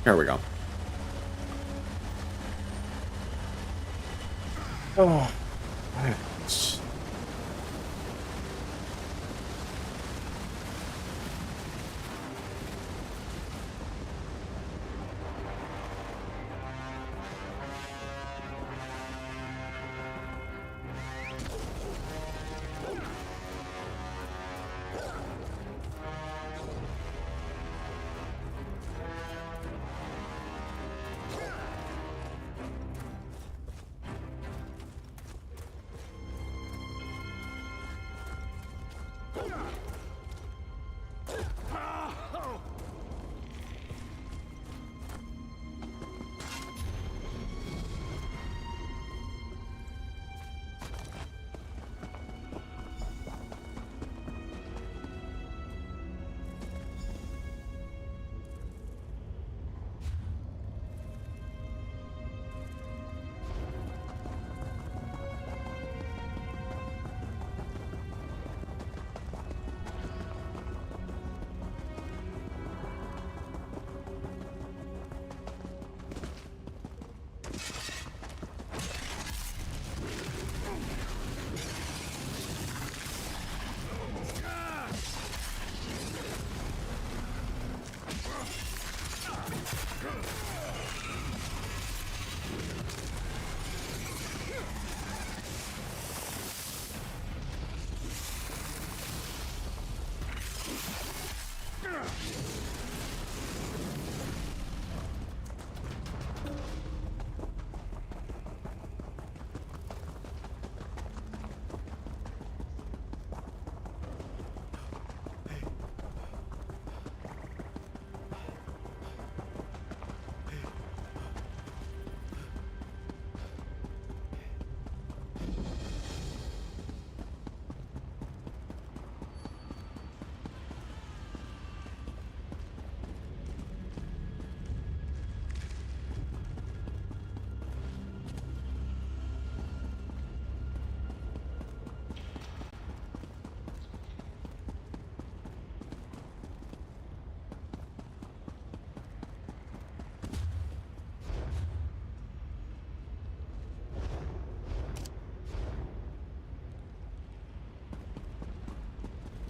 Speaker 1: Here we go. Oh.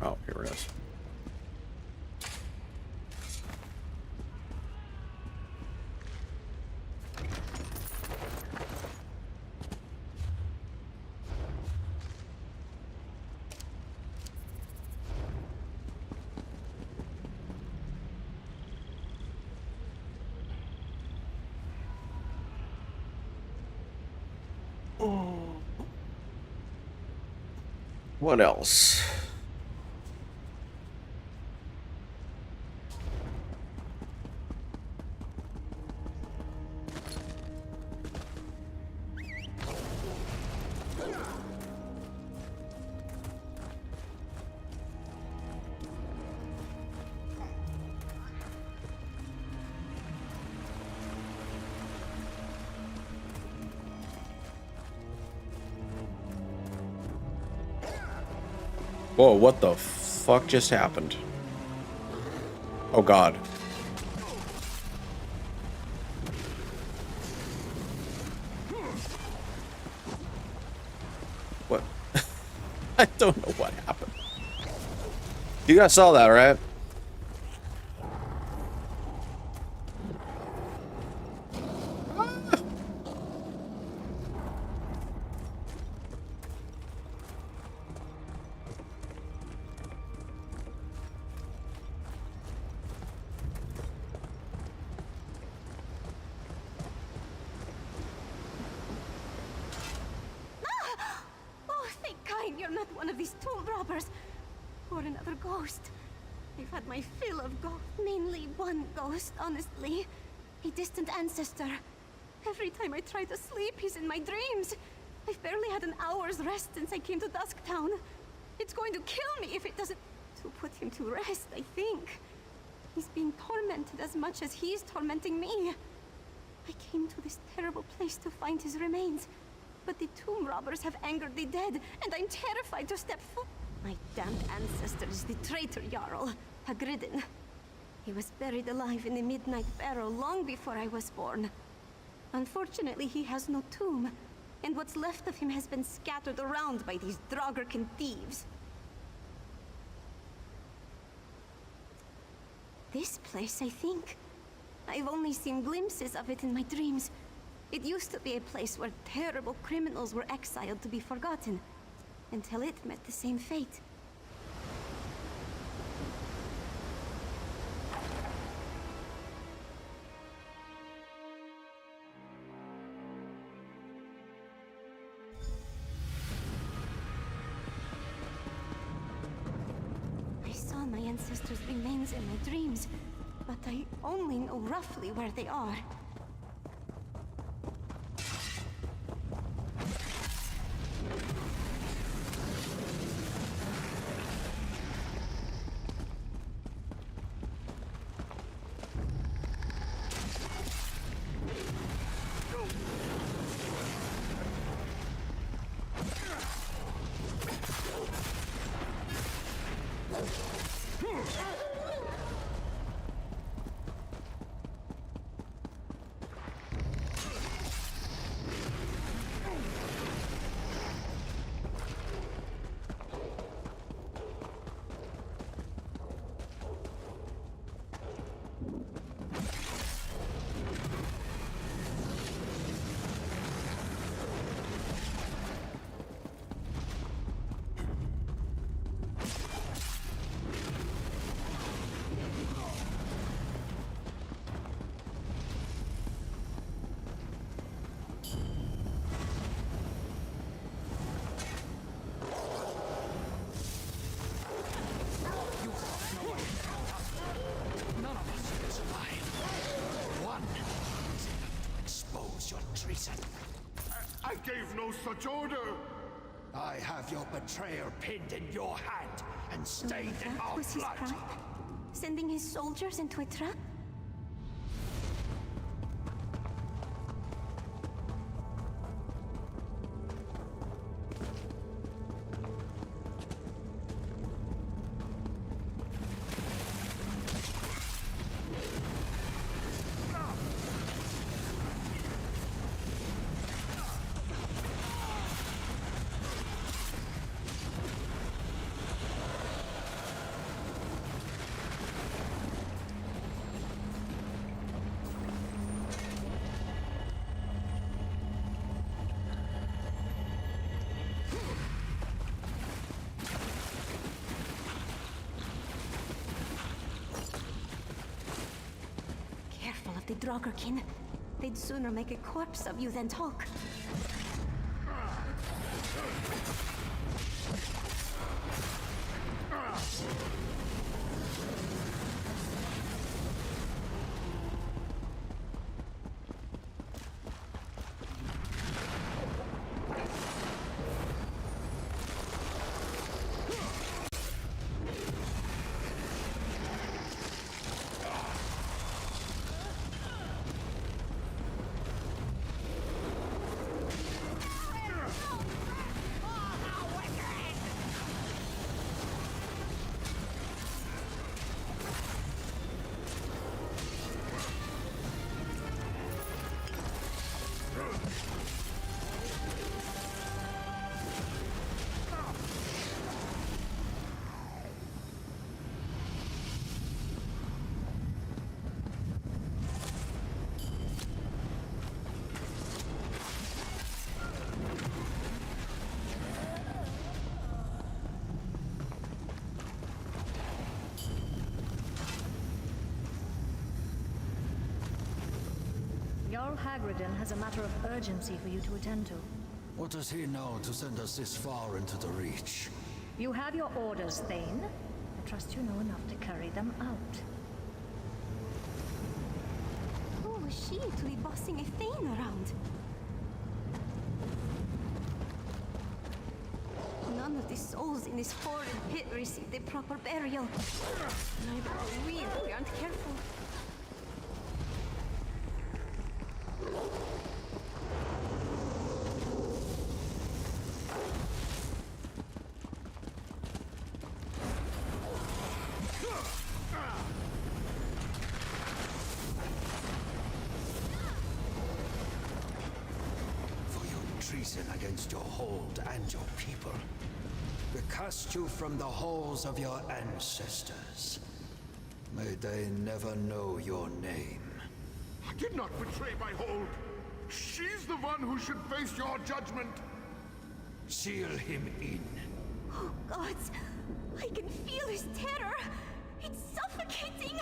Speaker 1: Oh, here it is. What else? Whoa, what the fuck just happened? Oh god. What? I don't know what happened. You guys saw that, right?
Speaker 9: I'm not one of these tomb robbers. Or another ghost. I've had my fill of ghosts. Mainly one ghost, honestly. A distant ancestor. Every time I try to sleep, he's in my dreams. I've barely had an hour's rest since I came to Dusktown. It's going to kill me if it doesn't... To put him to rest, I think. He's being tormented as much as he's tormenting me. I came to this terrible place to find his remains. But the tomb robbers have angered the dead, and I'm terrified to step foot. My damned ancestor is the traitor Jarl, Hagridden. He was buried alive in the Midnight Barrow long before I was born. Unfortunately, he has no tomb, and what's left of him has been scattered around by these Draugr thieves. This place, I think. I've only seen glimpses of it in my dreams. It used to be a place where terrible criminals were exiled to be forgotten, until it met the same fate. I saw my ancestors' remains in my dreams, but I only know roughly where they are.
Speaker 4: I gave no such order! I have your betrayer pinned in your hand and stained in our
Speaker 9: was his
Speaker 4: blood!
Speaker 9: trap? Sending his soldiers into a trap? Careful of the Draugr. They'd sooner make a corpse of you than talk.
Speaker 11: Jarl Hagridden has a matter of urgency for you to attend to.
Speaker 4: What does he know to send us this far into the Reach?
Speaker 11: You have your orders, Thane. I trust you know enough to carry them out.
Speaker 9: Who was she to be bossing a Thane around? None of the souls in this horrid pit received a proper burial. Neither will we if we aren't careful.
Speaker 4: For your treason against your hold and your people, we cast you from the halls of your ancestors. May they never know your name.
Speaker 12: I did not betray my hold. She's the one who should face your judgment.
Speaker 4: Seal him in.
Speaker 9: Oh, gods! I can feel his terror! It's suffocating!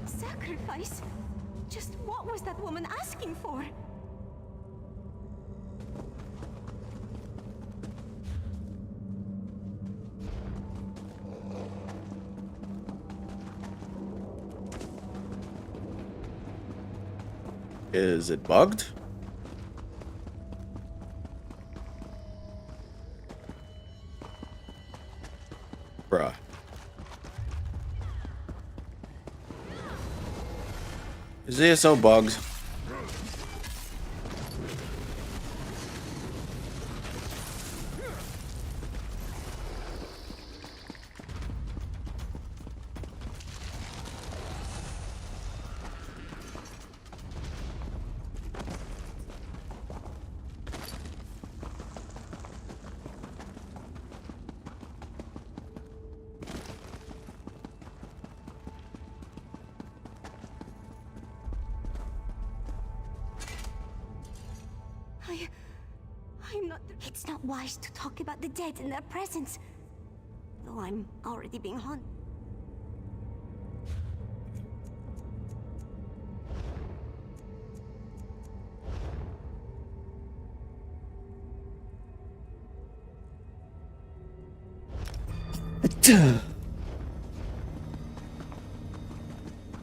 Speaker 9: Sacrifice? Just what was that woman asking for?
Speaker 1: Is it bugged? Bruh. Is the ASO bugged?
Speaker 9: I'm not... It's not wise to talk about the dead in their presence. Though I'm already being haunted.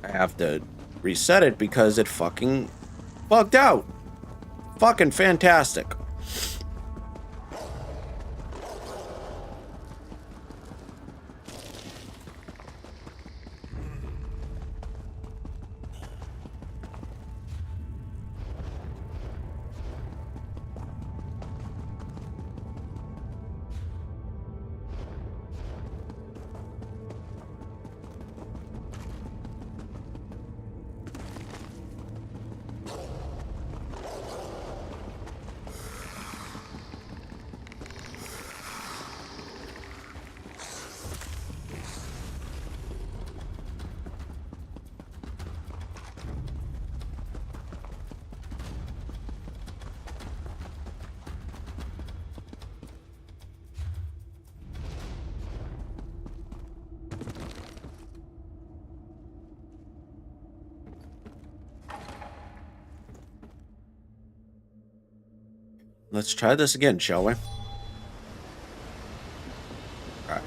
Speaker 1: I have to reset it because it fucking bugged out. Fucking fantastic. let's try this again, shall we? Alright.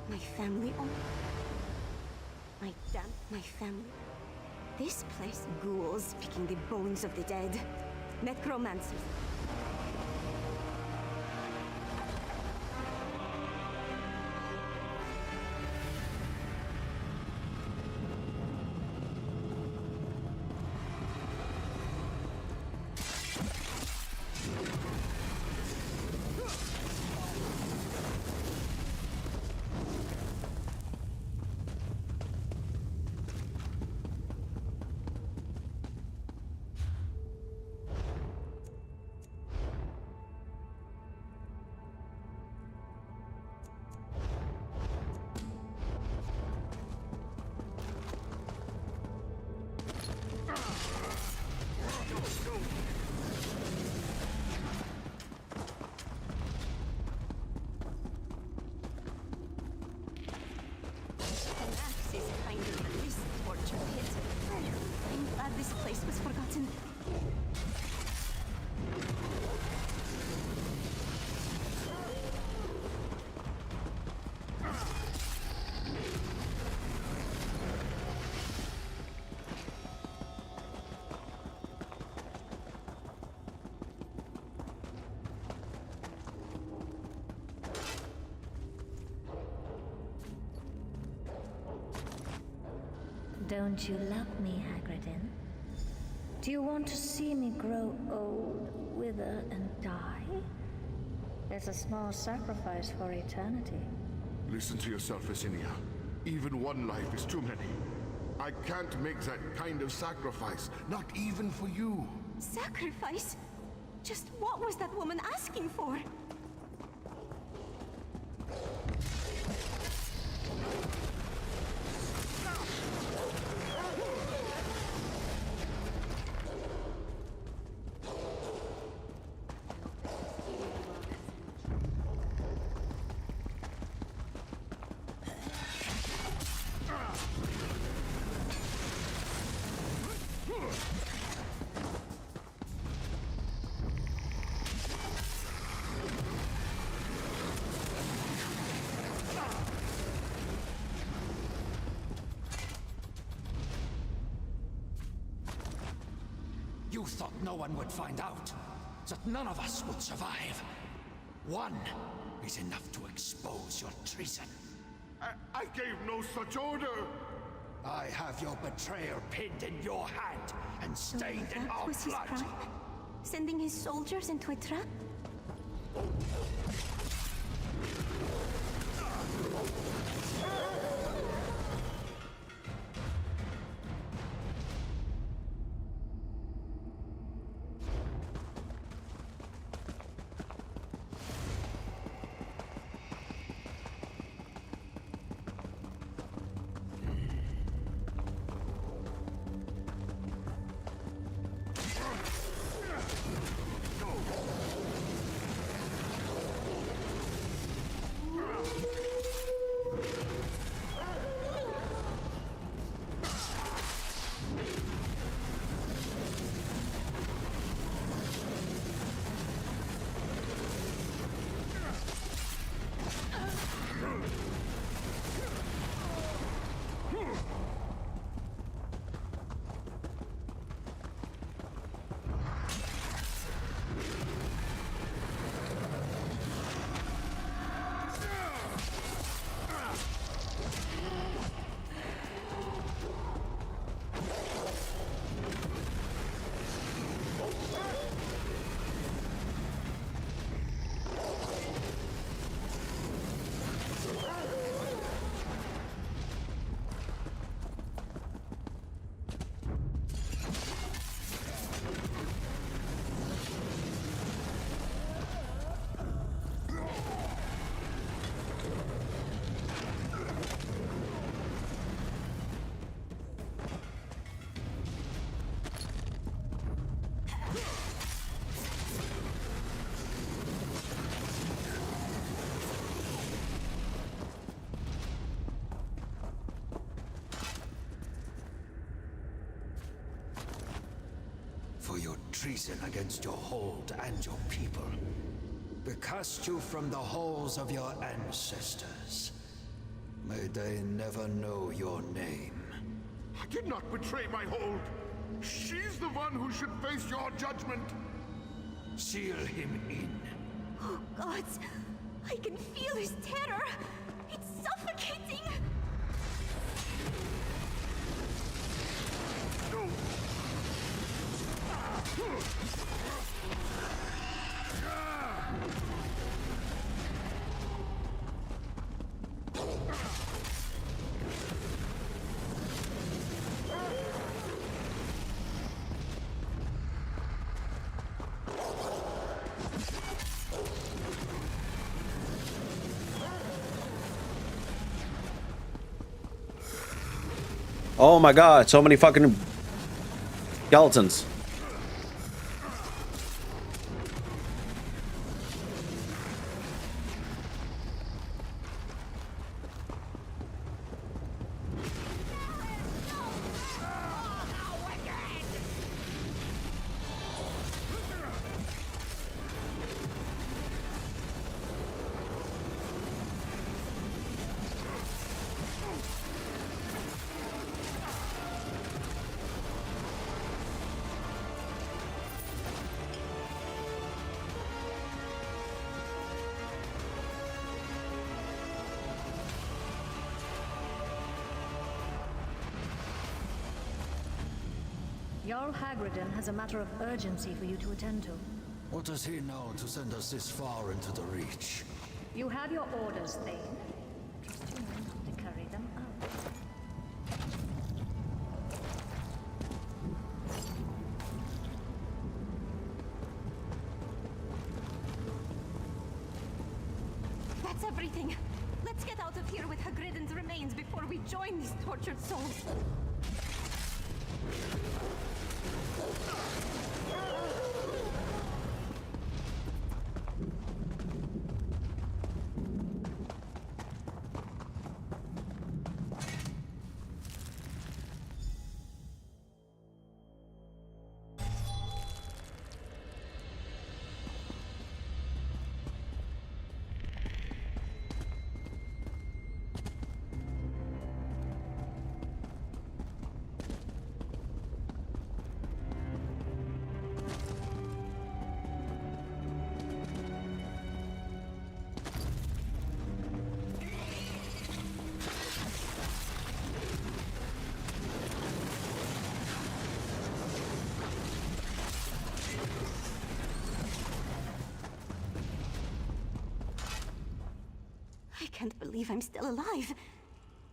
Speaker 9: My family. Oh. My family. This place. Ghouls picking the bones of the dead. Necromancers. This place was forgotten.
Speaker 11: Don't you love me, Hagridin? Do you want to see me grow old, wither, and die? There's a small sacrifice for eternity.
Speaker 12: Listen to yourself, Visinia. Even one life is too many. I can't make that kind of sacrifice, not even for you.
Speaker 9: Sacrifice? Just what was that woman asking for?
Speaker 4: You thought no one would find out, that none of us would survive. One is enough to expose your treason.
Speaker 12: I gave no such order!
Speaker 4: I have your betrayer pinned in your hand and stained in
Speaker 9: That
Speaker 4: our
Speaker 9: was his
Speaker 4: blood.
Speaker 9: crime? Sending his soldiers into a trap?
Speaker 4: for your treason against your hold and your people. We cast you from the halls of your ancestors. May they never know your name.
Speaker 12: I did not betray my hold. She's the one who should face your judgment.
Speaker 4: Seal him in.
Speaker 9: Oh, gods! I can feel his terror! It's suffocating!
Speaker 1: Oh my god, so many fucking skeletons.
Speaker 11: Jarl Hagridin has a matter of urgency for you to attend to.
Speaker 4: What does he know to send us this far into the Reach?
Speaker 11: You have your orders, Thane. Trust you know to carry them out.
Speaker 9: That's everything. Let's get out of here with Hagridin's remains before we join these tortured souls. I can't believe I'm still alive.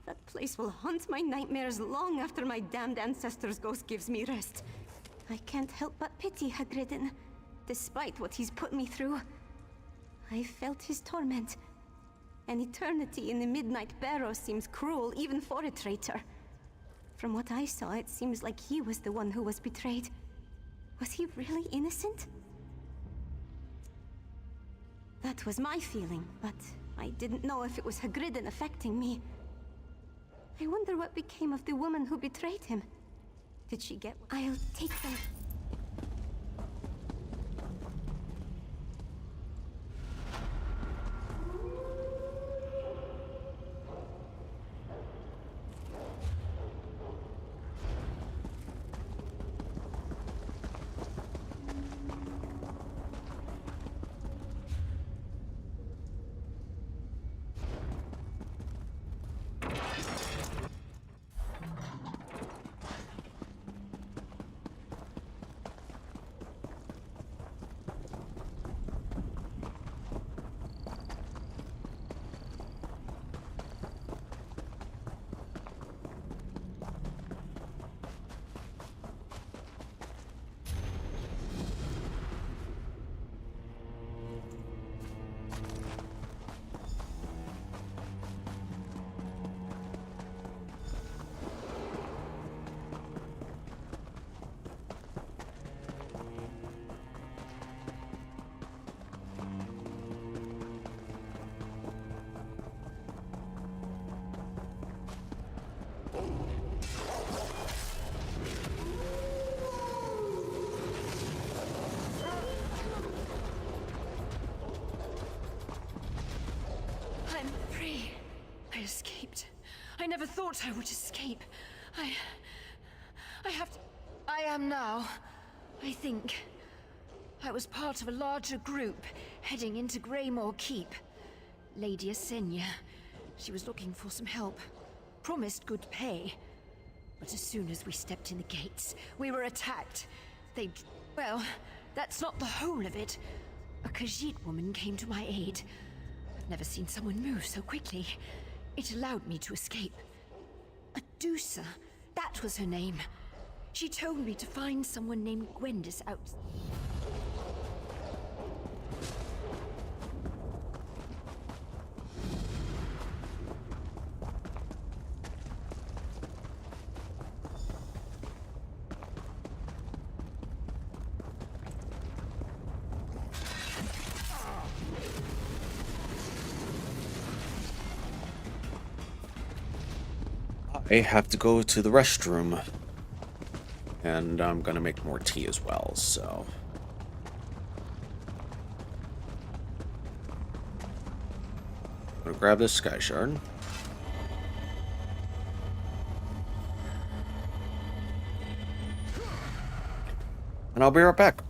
Speaker 9: That place will haunt my nightmares long after my damned ancestor's ghost gives me rest. I can't help but pity Hagridin, despite what he's put me through. I felt his torment. An eternity in the Midnight Barrow seems cruel even for a traitor. From what I saw, it seems like he was the one who was betrayed. Was he really innocent? That was my feeling, but I didn't know if it was Hagridin affecting me. I wonder what became of the woman who betrayed him. Did she get... I'll take them. never thought I would escape. I have to... I am now. I think. I was part of a larger group heading into Greymoor Keep. Lady Asenia. She was looking for some help. Promised good pay. But as soon as we stepped in the gates, we were attacked. Well, that's not the whole of it. A Khajiit woman came to my aid. I've never seen someone move so quickly. It allowed me to escape. Adusa, that was her name. She told me to find someone named Gwendis out...
Speaker 1: I have to go to the restroom. And I'm gonna make more tea as well, so... I'm gonna grab this sky shard. And I'll be right back.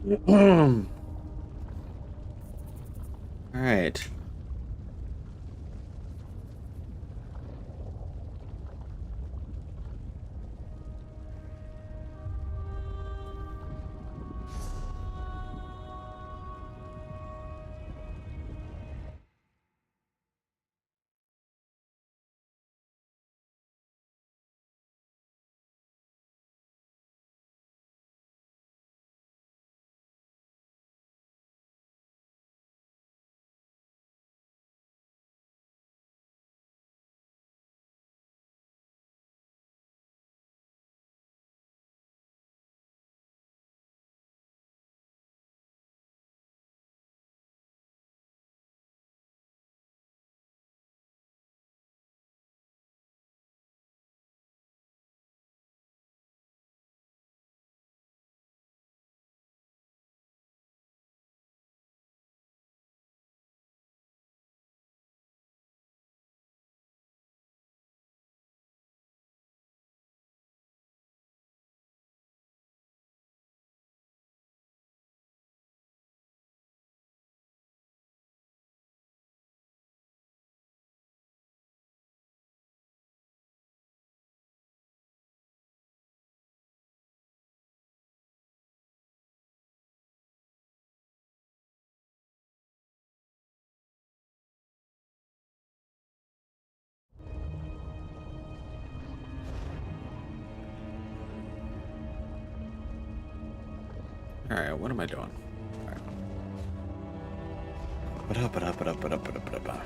Speaker 1: All right. All right, what am I doing? All right. Ba-da-ba-da-ba-da-ba-da-ba-da-ba.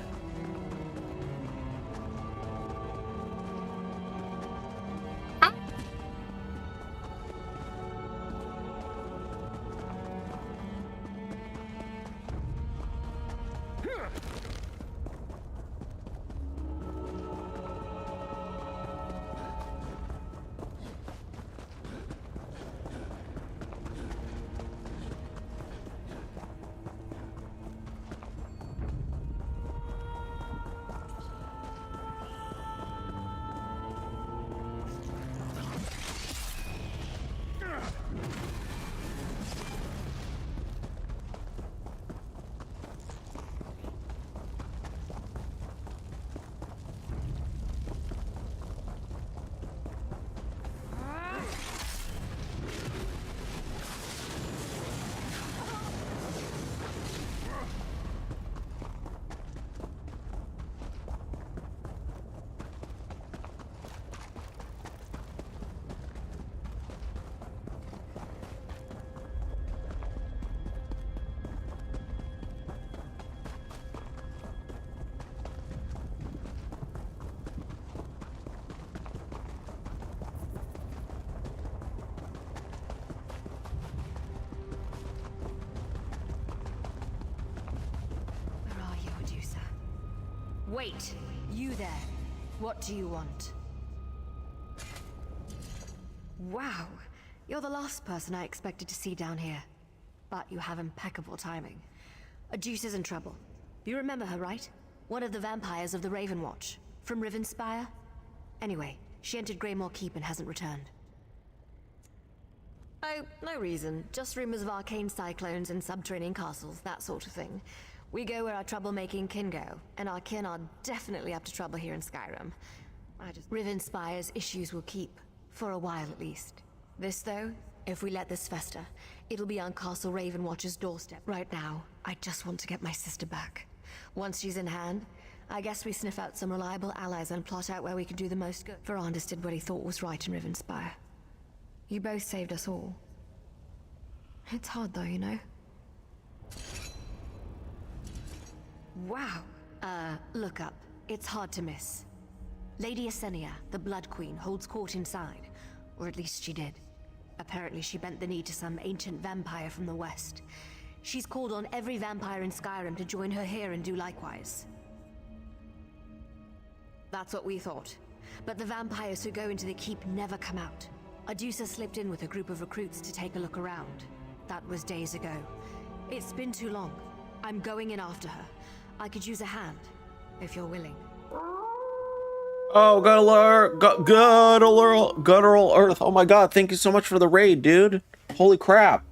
Speaker 9: Where are you, Medusa? Wait! You there. What do you want? Wow! You're the last person I expected to see down here. But you have impeccable timing. Medusa's in trouble. You remember her, right? One of the vampires of the Raven Watch. From Rivenspire? Anyway, she entered Greymoor Keep and hasn't returned. Oh, no reason. Just rumors of arcane cyclones and subterranean castles, that sort of thing. We go where our troublemaking kin go, and our kin are definitely up to trouble here in Skyrim. Rivenspire's issues will keep, for a while at least. This, though, if we let this fester, it'll be on Castle Ravenwatch's doorstep. Right now, I just want to get my sister back. Once she's in hand, I guess we sniff out some reliable allies and plot out where we can do the most good. Ferrandis did what he thought was right in Rivenspire. You both saved us all. It's hard though, you know? Wow! Look up. It's hard to miss. Lady Esenia, the Blood Queen, holds court inside. Or at least she did. Apparently she bent the knee to some ancient vampire from the west. She's called on every vampire in Skyrim to join her here and do likewise. That's what we thought. But the vampires who go into the keep never come out. Adusa slipped in with a group of recruits to take a look around. That was days ago. It's been too long. I'm going in after her. I could use a hand, if you're willing.
Speaker 1: Oh, guttural earth. Oh my god, thank you so much for the raid, dude. Holy crap.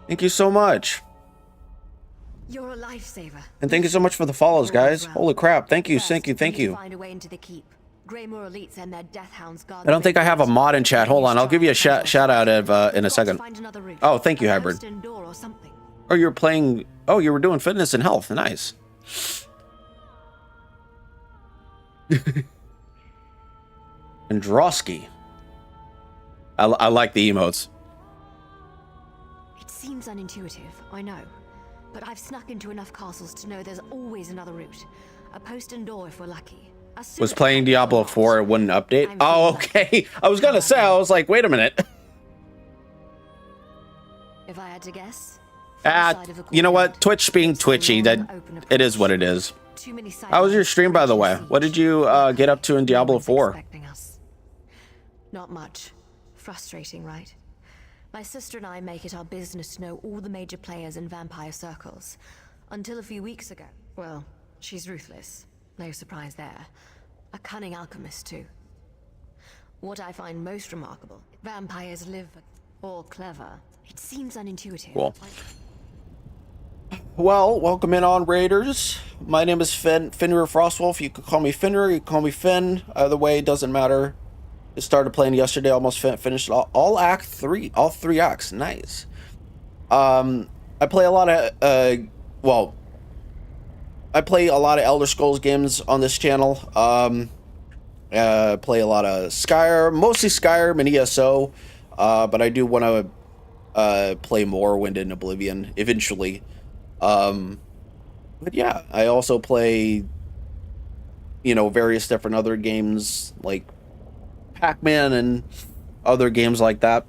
Speaker 1: Thank you so much.
Speaker 9: You're a lifesaver.
Speaker 1: And thank you so much for the follows, guys. Holy crap. Thank you, thank you, thank you.
Speaker 9: Find a way into the keep. Greymoor elites and their death hounds guard
Speaker 1: I don't think I have a mod in chat. Hold on, I'll give you a shout out in a second. Oh, thank you, Hybrid. Oh, you were playing. Oh, you were doing fitness and health. Nice. Androsky. I like the emotes.
Speaker 9: It seems unintuitive, I know. But I've snuck into enough castles to know there's always another route. A postern door if we're lucky.
Speaker 1: Was playing Diablo 4, it wouldn't update? Oh, okay. I was gonna say, I was like, wait a minute.
Speaker 9: If I had to guess.
Speaker 1: You know what? Twitch being twitchy, that it is what it is. How was your stream, by the way? What did you get up to in Diablo 4?
Speaker 9: Not much. Frustrating, right? My sister and I make it our business to know all the major players in vampire circles. Until a few weeks ago. Well, she's ruthless. No surprise there. A cunning alchemist, too. What I find most remarkable, vampires live or clever. It seems unintuitive.
Speaker 1: Cool. Well, welcome in on Raiders. My name is Fenrir Frostwolf. You could call me Fenrir, you can call me Finn. Either way, it doesn't matter. I started playing yesterday, almost finished all act 3, all 3 acts. Nice. I play a lot of I play a lot of Elder Scrolls games on this channel. Play a lot of Skyrim, mostly Skyrim and ESO, but I do want to play Morrowind and Oblivion eventually. But yeah, I also play, various different other games like Pac-Man and other games like that.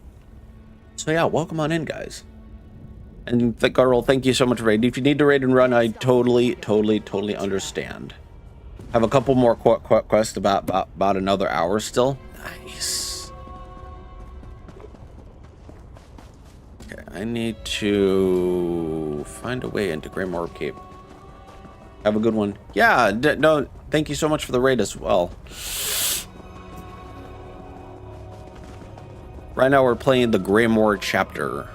Speaker 1: So yeah, welcome on in, guys. And Garl, thank you so much for raiding. If you need to raid and run, I totally understand. Have a couple more quests about another hour still. Nice. Okay, I need to find a way into Greymoor Cape. Have a good one. Yeah, no, thank you so much for the raid as well. Right now we're playing the Greymoor chapter.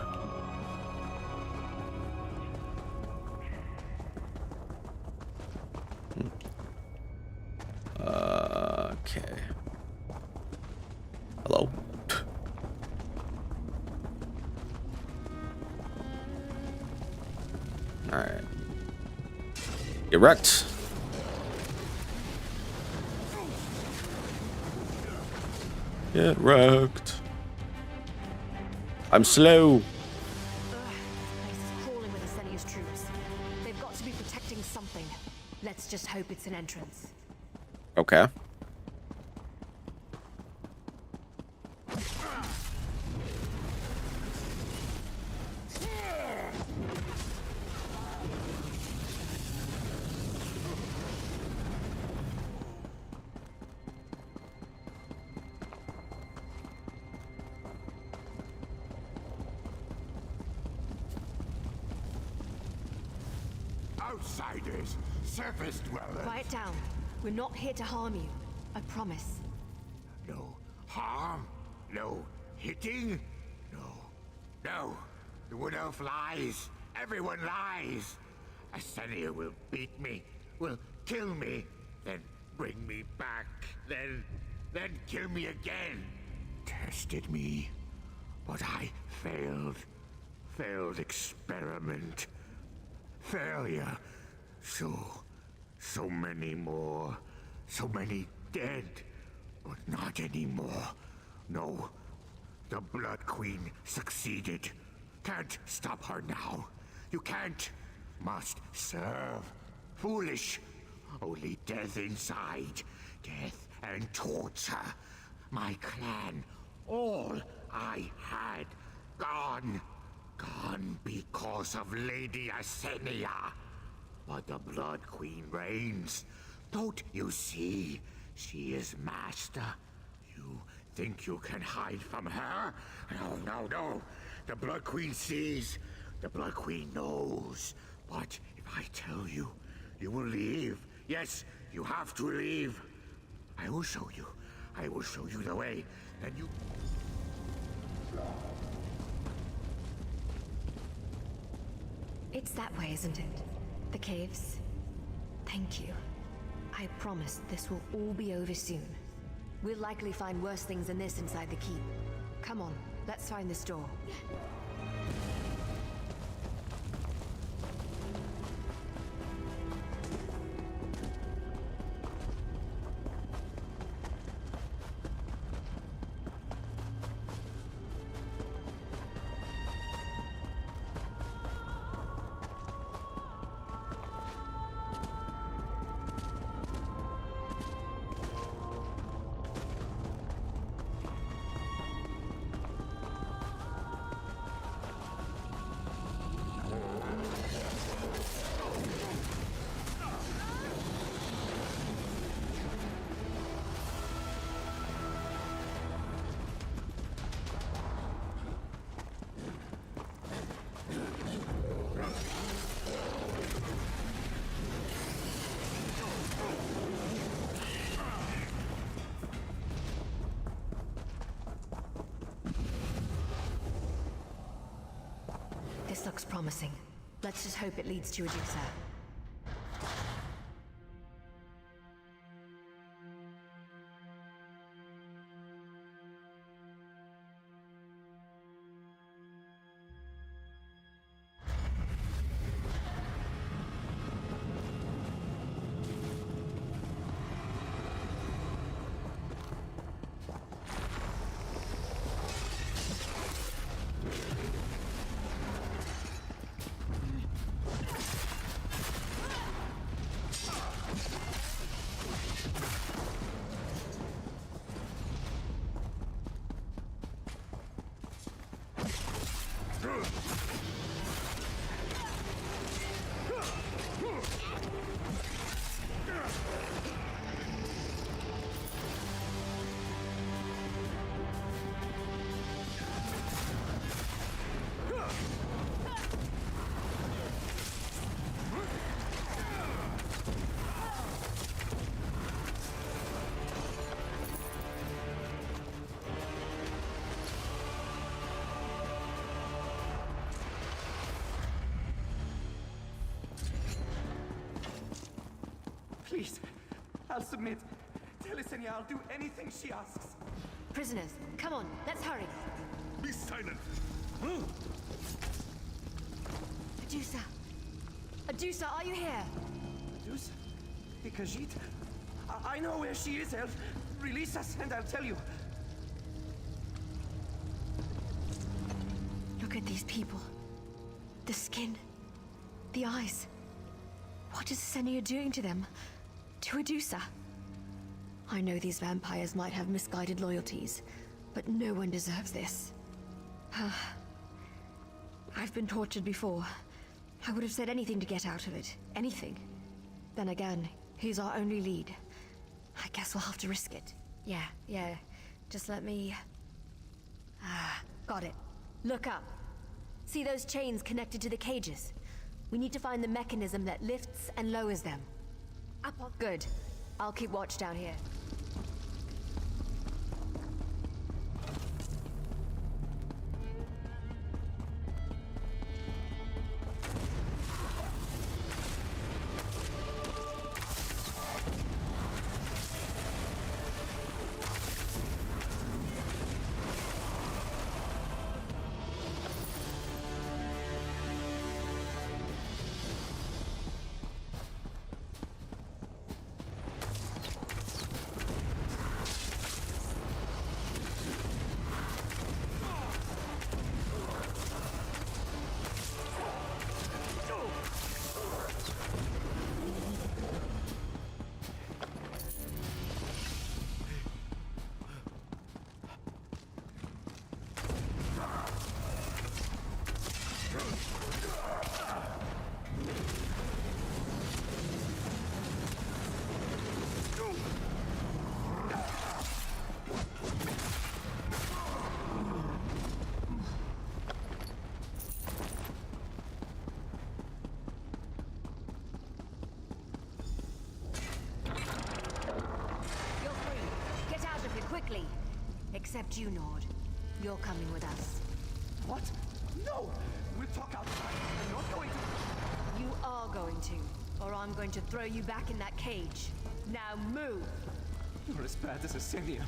Speaker 1: Okay. Hello. All right. Erect. Get wrecked. I'm slow.
Speaker 9: This place is crawling with Asenia's troops. They've got to be protecting something. Let's just hope it's an entrance.
Speaker 1: Okay.
Speaker 4: Outsiders, surface dwellers.
Speaker 9: Quiet down. We're not here to harm you. I promise.
Speaker 4: No harm? No hitting? No. The Wood Elf lies. Everyone lies. Asenia will beat me, will kill me, then bring me back, then kill me again. Tested me, but I failed. Failed experiment. Failure. So many more. So many dead. But not anymore. No. The Blood Queen succeeded. Can't stop her now. You can't. Must serve. Foolish. Only death inside. Death and torture. My clan. All I had. Gone. Gone because of Lady Asenia. But the Blood Queen reigns. Don't you see? She is master. You think you can hide from her? No. The Blood Queen sees. The Blood Queen knows. But if I tell you, you will leave. Yes, you have to leave. I will show you. I will show you the way. Then you...
Speaker 13: It's that way, isn't it? The caves. Thank you. I promise this will all be over soon. We'll likely find worse things than this inside the keep. Come on, let's find this door. This looks promising. Let's just hope it leads to Medusa.
Speaker 8: Please, I'll submit. Tell Yesenia I'll do anything she asks.
Speaker 13: Prisoners, come on, let's hurry.
Speaker 12: Be silent!
Speaker 13: Medusa! Medusa, are you here?
Speaker 8: Medusa? The Khajiit? I know where she is, Elf. Release us and I'll tell you.
Speaker 13: Look at these people. The skin. The eyes. What is Yesenia doing to them? To Medusa? I know these vampires might have misguided loyalties, but no one deserves this. I've been tortured before. I would have said anything to get out of it. Anything. Then again, he's our only lead. I guess we'll have to risk it. Yeah. Just let me... got it. Look up. See those chains connected to the cages? We need to find the mechanism that lifts and lowers them. Up on... Good. I'll keep watch down here. Quickly. Except you, Nord. You're coming with us.
Speaker 8: What? No! We'll talk outside. I'm not going to...
Speaker 13: are going to, or I'm going to throw you back in that cage. Now move!
Speaker 8: You're as bad as Asenia.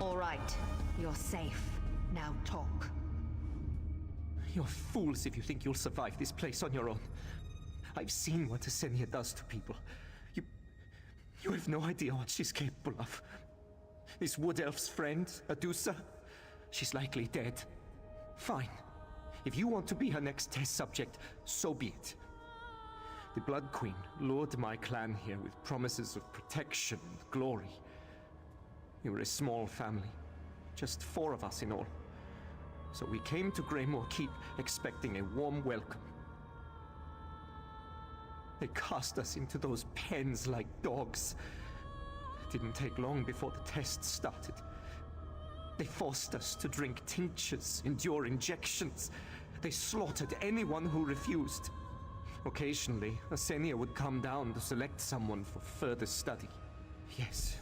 Speaker 13: All right, you're safe. Now talk.
Speaker 8: You're fools if you think you'll survive this place on your own. I've seen what Asenia does to people. You have no idea what she's capable of. This Wood Elf's friend, Adusa, she's likely dead. Fine. If you want to be her next test subject, so be it. The Blood Queen lured my clan here with promises of protection and glory. We were a small family, just 4 of us in all. So we came to Greymoor Keep expecting a warm welcome. They cast us into those pens like dogs. It didn't take long before the tests started. They forced us to drink tinctures, endure injections. They slaughtered anyone who refused. Occasionally, Asenia would come down to select someone for further study. Yes,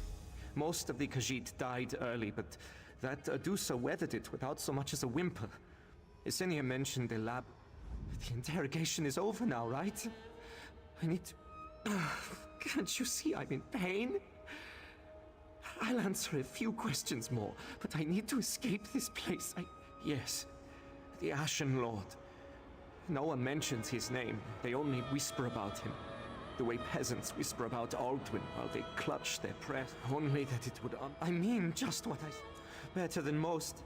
Speaker 8: most of the Khajiit died early, but that Adusa weathered it without so much as a whimper. Asenia mentioned a lab. The interrogation is over now, right? I need to... Can't you see I'm in pain? I'll answer a few questions more, but I need to escape this place. Yes, the Ashen Lord. No one mentions his name. They only whisper about him. The way peasants whisper about Aldwin while they clutch their breath. Only that it would... I mean just what I... Better than most.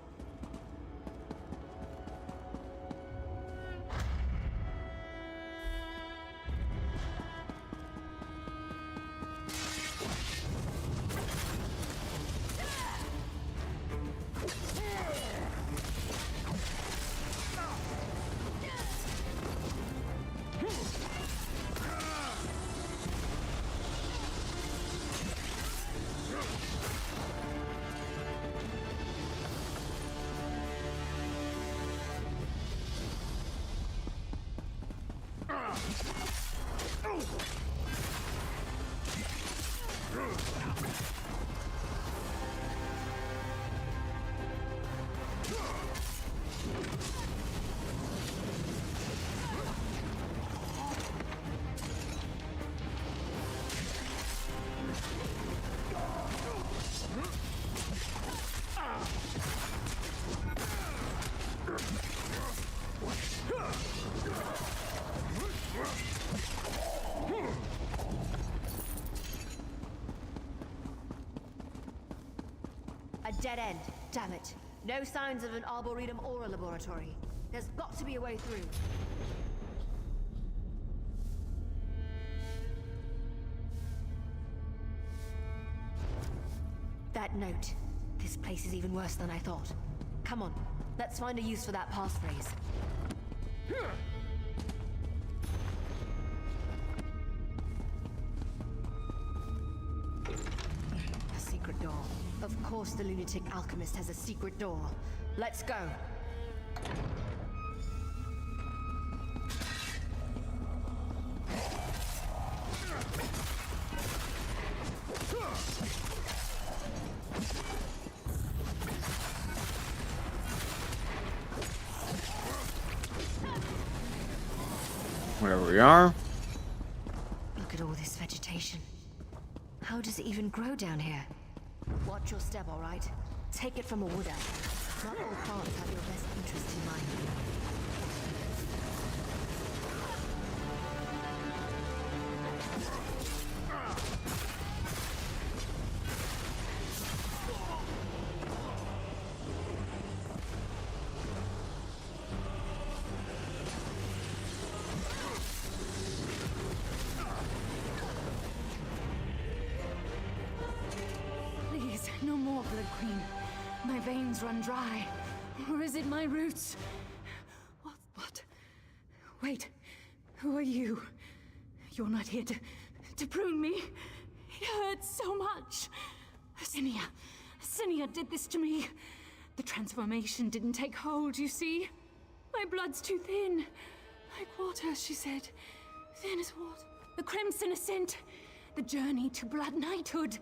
Speaker 13: A dead end, damn it. No signs of an arboretum or a laboratory. There's got to be a way through. That note. This place is even worse than I thought. Come on, let's find a use for that passphrase. A secret door. Of course the lunatic alchemist has a secret door. Let's go.
Speaker 1: Where we are.
Speaker 13: Look at all this vegetation. How does it even grow down here? Watch your step, all right? Take it from a wood elf. Not all plants have your best interest in mind.
Speaker 9: Please, no more, Blood Queen. My veins run dry. Or is it my roots? What? Wait, who are you? You're not here to prune me. It hurts so much. Asenia did this to me. The transformation didn't take hold, you see? My blood's too thin. Like water, she said. Thin as water. The Crimson Ascent. The journey to Blood Knighthood.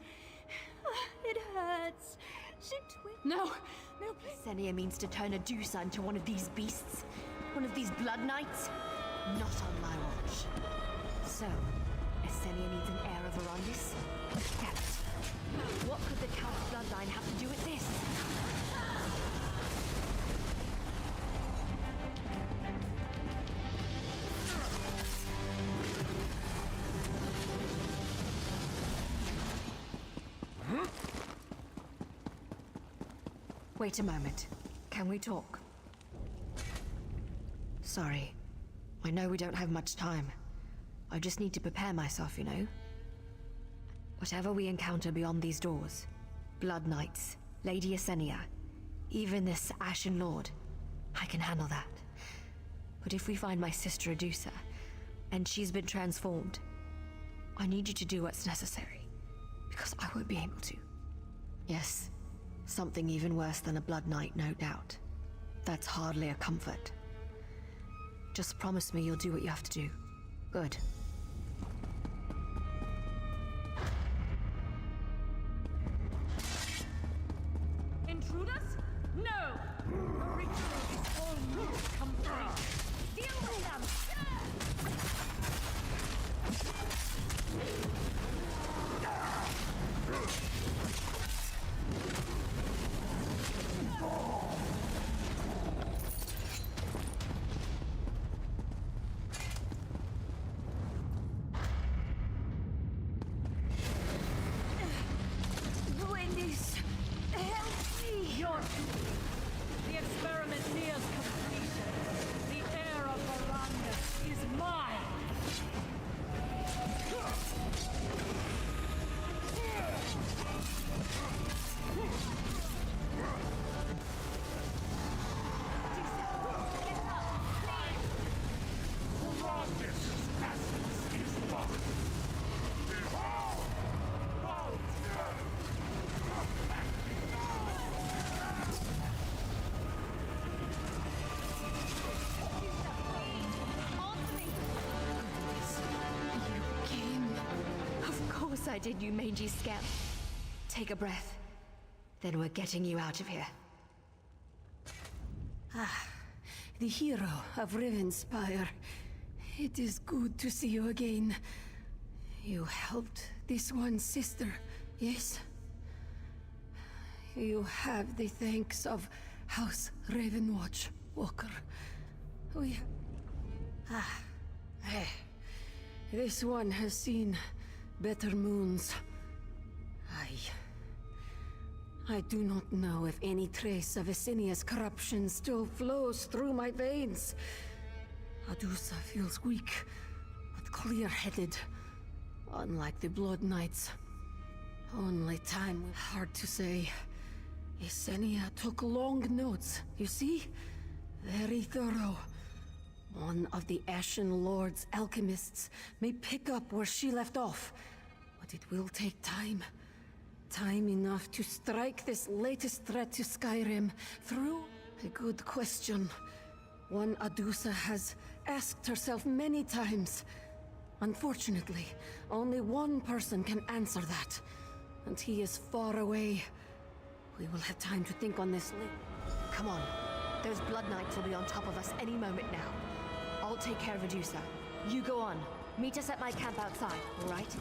Speaker 9: It hurts. She twitched. No, no, please.
Speaker 13: Senia means to turn Adusa into one of these beasts. One of these Blood Knights. Not on my watch. So, Esenia needs an heir of Arondis? Damn it. What could the Count's bloodline have to do with this? Wait a moment. Can we talk? Sorry. I know we don't have much time. I just need to prepare myself, you know? Whatever we encounter beyond these doors, Blood Knights, Lady Esenia, even this Ashen Lord, I can handle that. But if we find my sister Adusa, and she's been transformed, I need you to do what's necessary, because I won't be able to. Yes, something even worse than a Blood Knight, no doubt. That's hardly a comfort. Just promise me you'll do what you have to do. Good.
Speaker 9: Intruders? No! The ritual is almost complete. Deal with them! Wendy's, help me! You're the experiment nears completion. The heir of Arondis is mine!
Speaker 13: I did, you mangy scamp. Take a breath. Then we're getting you out of here.
Speaker 2: Ah, the hero of Rivenspire. It is good to see you again. You helped this one's sister, yes? You have the thanks of House Ravenwatch, Walker. We... This one has seen better moons. I do not know if any trace of Esenia's corruption still flows through my veins. Adusa feels weak, but clear-headed. Unlike the Blood Knights. Only time will hard to say. Esenia took long notes, you see? Very thorough. One of the Ashen Lord's alchemists may pick up where she left off, but it will take time. Time enough to strike this latest threat to Skyrim through a good question. One Adusa has asked herself many times. Unfortunately, only one person can answer that, and he is far away. We will have time to think on this later.
Speaker 13: Come on. Those Blood Knights will be on top of us any moment now. I'll take care of Adusa. You go on. Meet us at my camp outside, all right?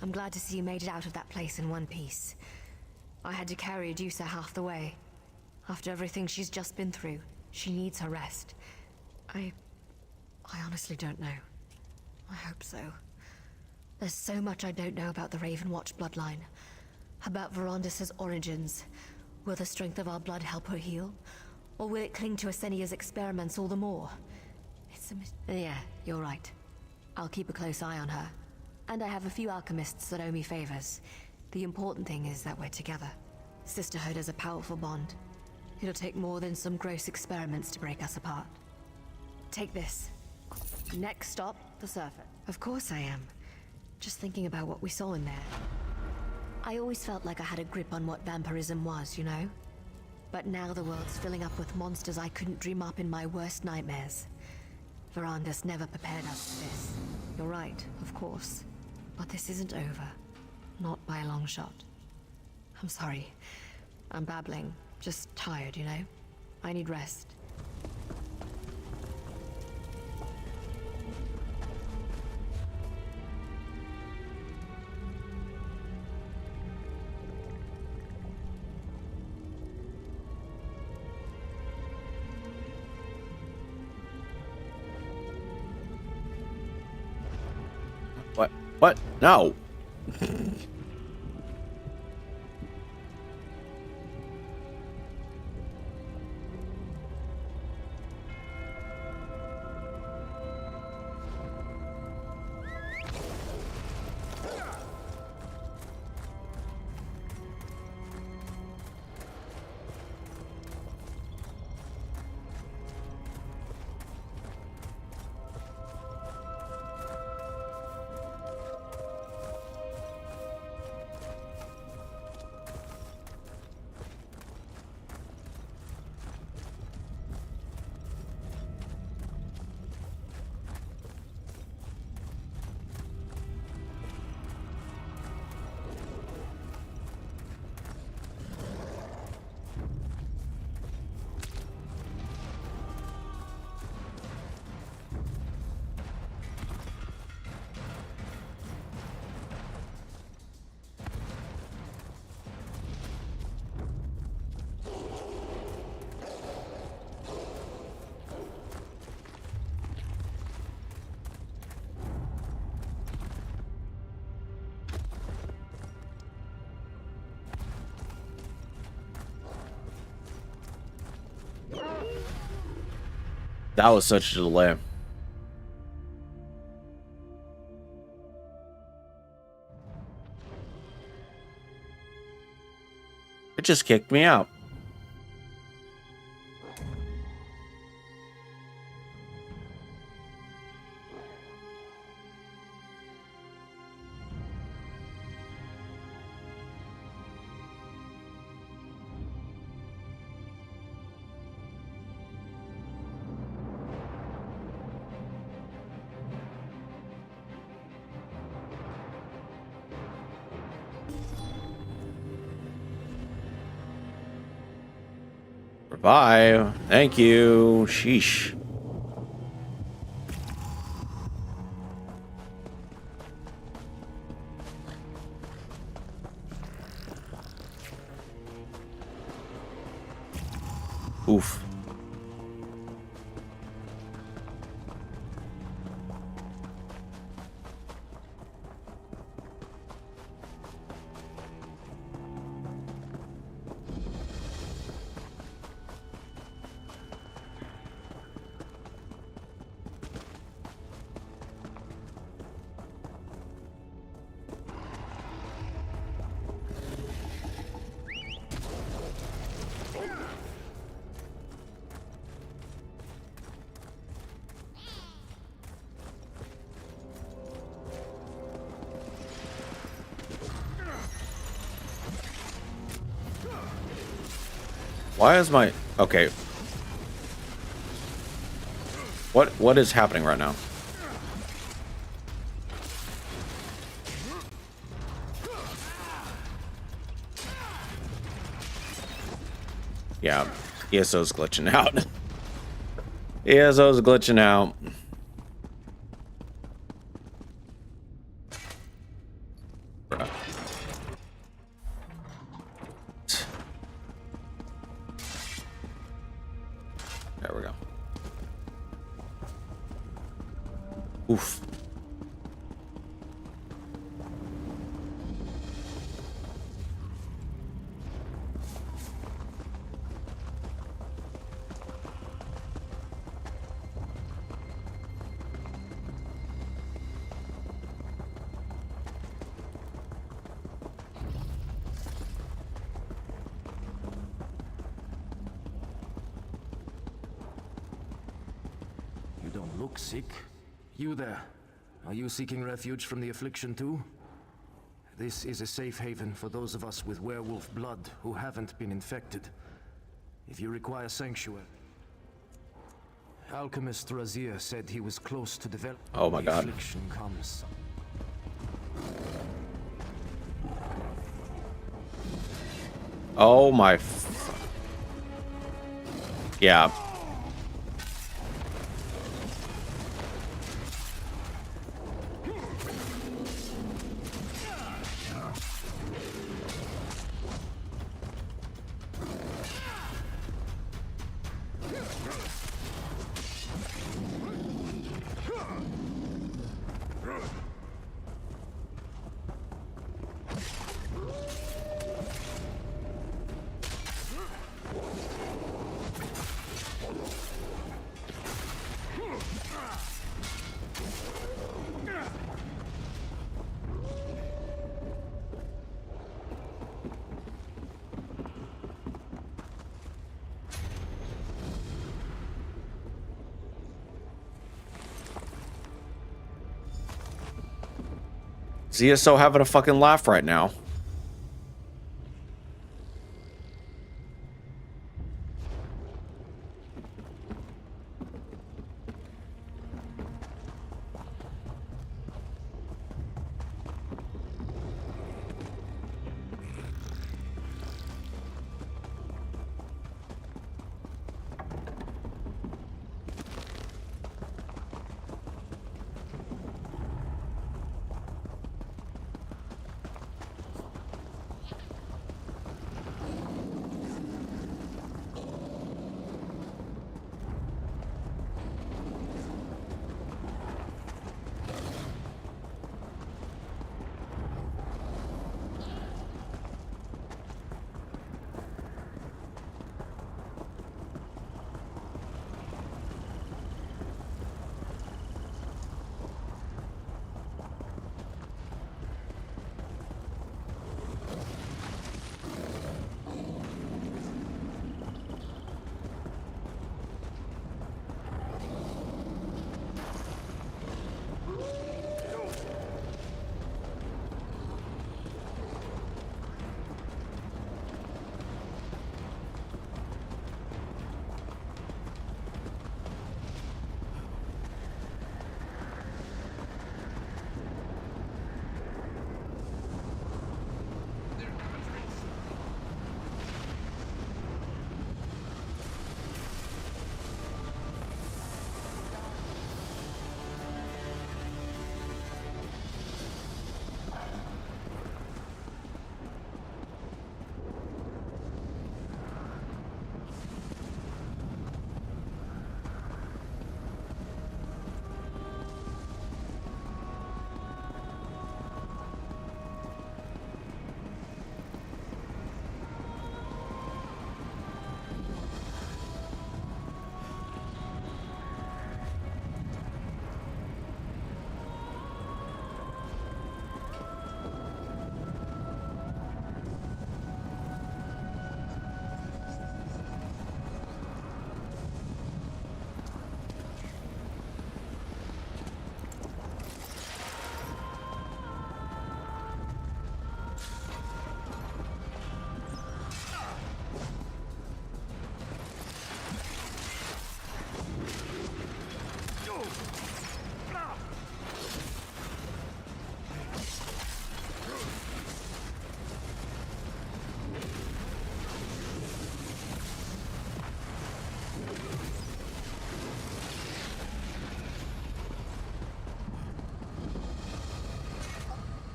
Speaker 13: I'm glad to see you made it out of that place in one piece. I had to carry Adusa half the way. After everything she's just been through, she needs her rest. I honestly don't know. I hope so. There's so much I don't know about the Ravenwatch bloodline. About Verondis' origins. Will the strength of our blood help her heal? Or will it cling to Asenia's experiments all the more? It's a yeah, you're right. I'll keep a close eye on her. And I have a few alchemists that owe me favors. The important thing is that we're together. Sisterhood is a powerful bond. It'll take more than some gross experiments to break us apart. Take this. Next stop, the surface. Of course I am. Just thinking about what we saw in there. I always felt like I had a grip on what vampirism was, you know? But now the world's filling up with monsters I couldn't dream up in my worst nightmares. Verandis never prepared us for this. You're right, of course. But this isn't over. Not by a long shot. I'm sorry. I'm babbling. Just tired, you know? I need rest.
Speaker 1: What? No. That was such a delay. It just kicked me out. Bye. Thank you. Sheesh. Oof. Why is my... Okay. What is happening right now? Yeah, ESO's glitching out. ESO's glitching out.
Speaker 8: look sick. You there. Are you seeking refuge from the affliction too? This is a safe haven for those of us with werewolf blood who haven't been infected. If you require sanctuary... Alchemist Razir said he was close to develop...
Speaker 1: Oh my god.
Speaker 8: Affliction comes.
Speaker 1: Oh my... Yeah. ZSO having a fucking laugh right now.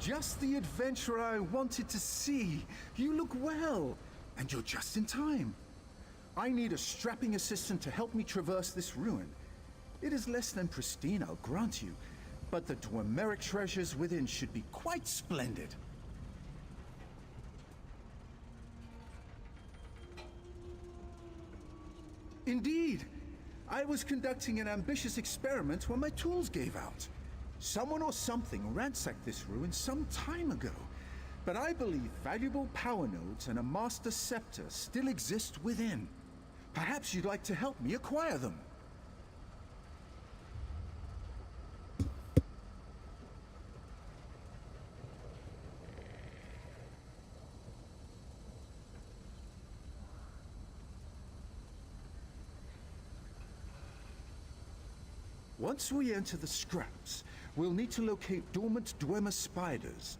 Speaker 3: Just the adventurer I wanted to see. You look well, and you're just in time. I need a strapping assistant to help me traverse this ruin. It is less than pristine, I'll grant you, but the Dwemer treasures within should be quite splendid. Indeed. I was conducting an ambitious experiment when my tools gave out. Someone or something ransacked this ruin some time ago, but I believe valuable power nodes and a master scepter still exist within. Perhaps you'd like to help me acquire them. Once we enter the scraps, we'll need to locate dormant Dwemer spiders.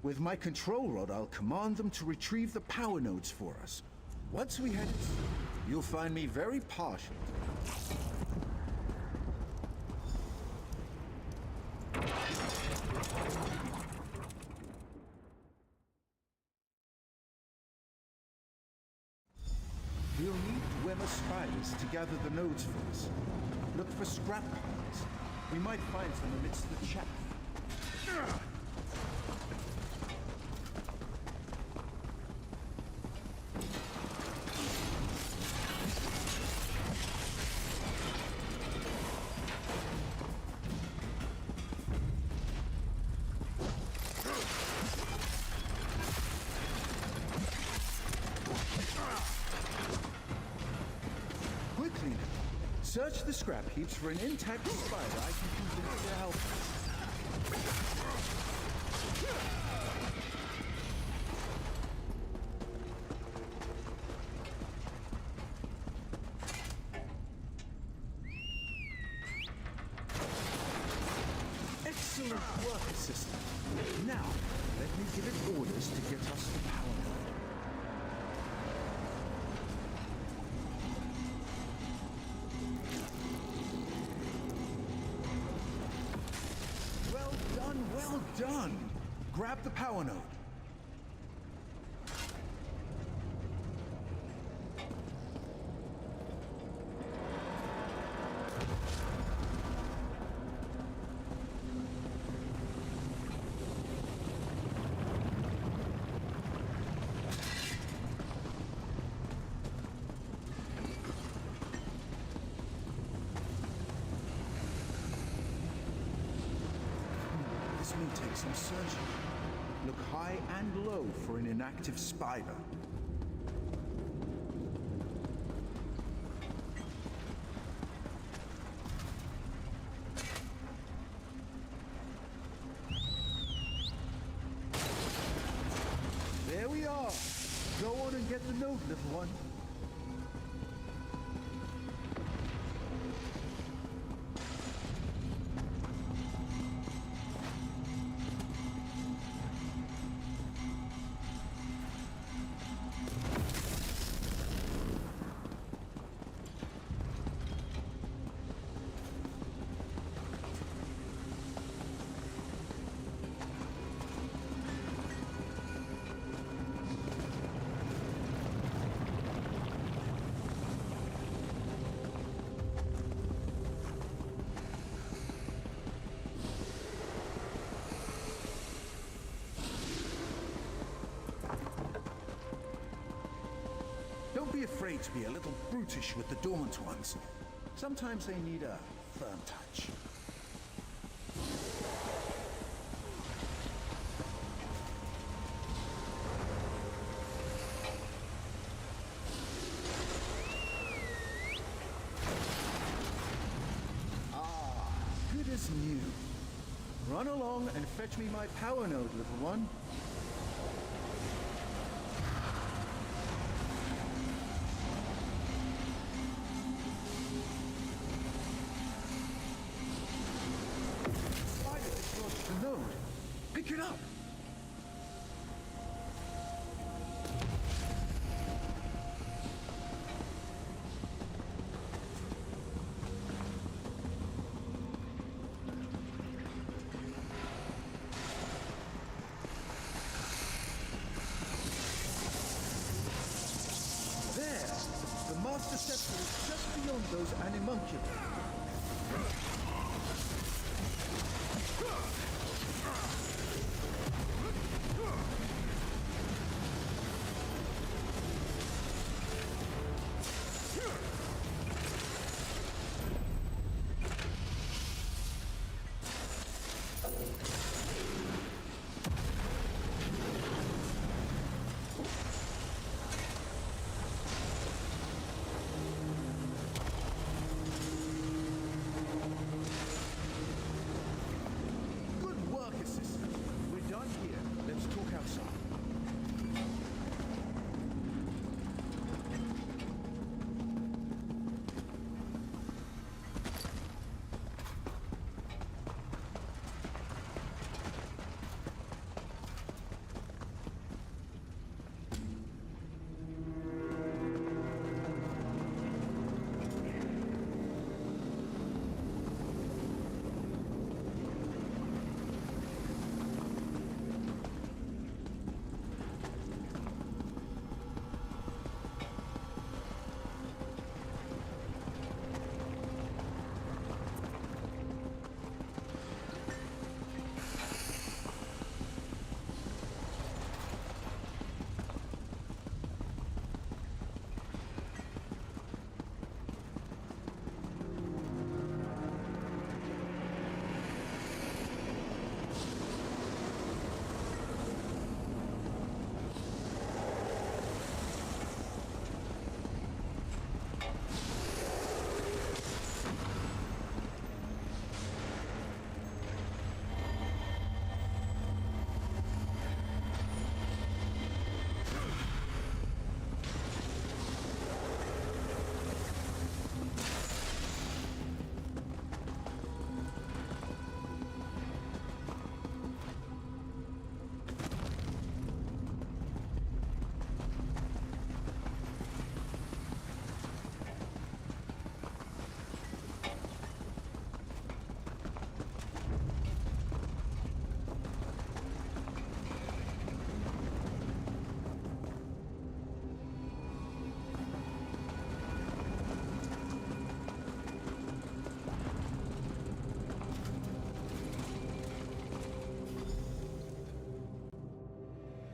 Speaker 3: With my control rod, I'll command them to retrieve the power nodes for us. Once we head in, you'll find me very partial. We'll need Dwemer spiders to gather the nodes for us. Look for scrap piles. We might find some amidst the chaff. Quickly now. Search the scrap heaps for an intact spider I can convince to help us. Excellent work, assistant. Now, let me give it orders to get us the power node. Well done, well done! Grab the power node. This may take some searching. Look high and low for an inactive spider. There we are. Go on and get the node, little one. Don't be afraid to be a little brutish with the dormant ones. Sometimes they need a firm touch. Ah, good as new. Run along and fetch me my power node, little one. The node. Pick it up. There. The master scepter is just beyond those animunculi.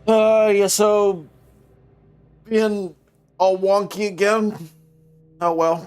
Speaker 1: Yeah, so being all wonky again. Oh well.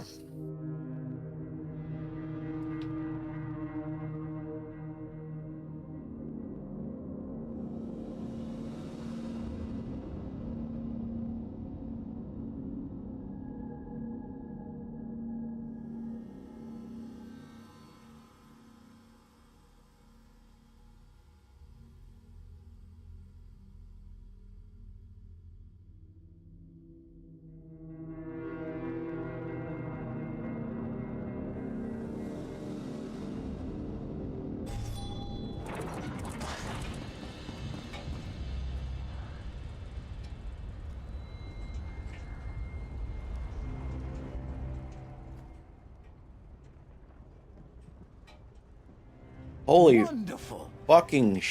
Speaker 1: Holy
Speaker 4: Wonderful.
Speaker 1: fucking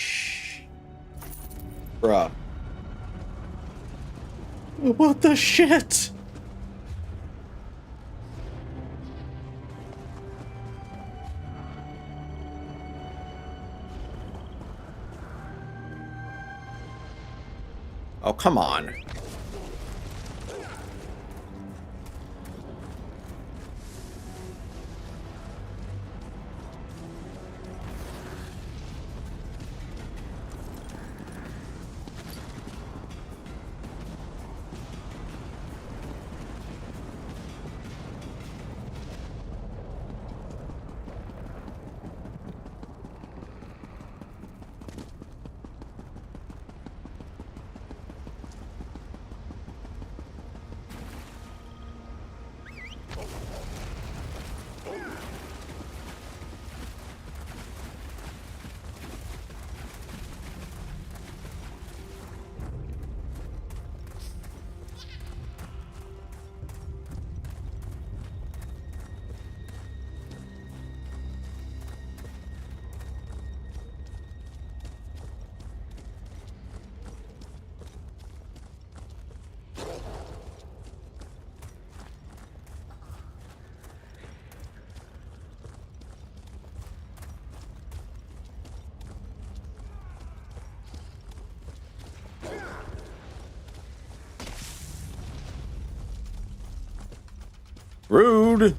Speaker 1: bruh. What the shit? Oh, come on. Rude.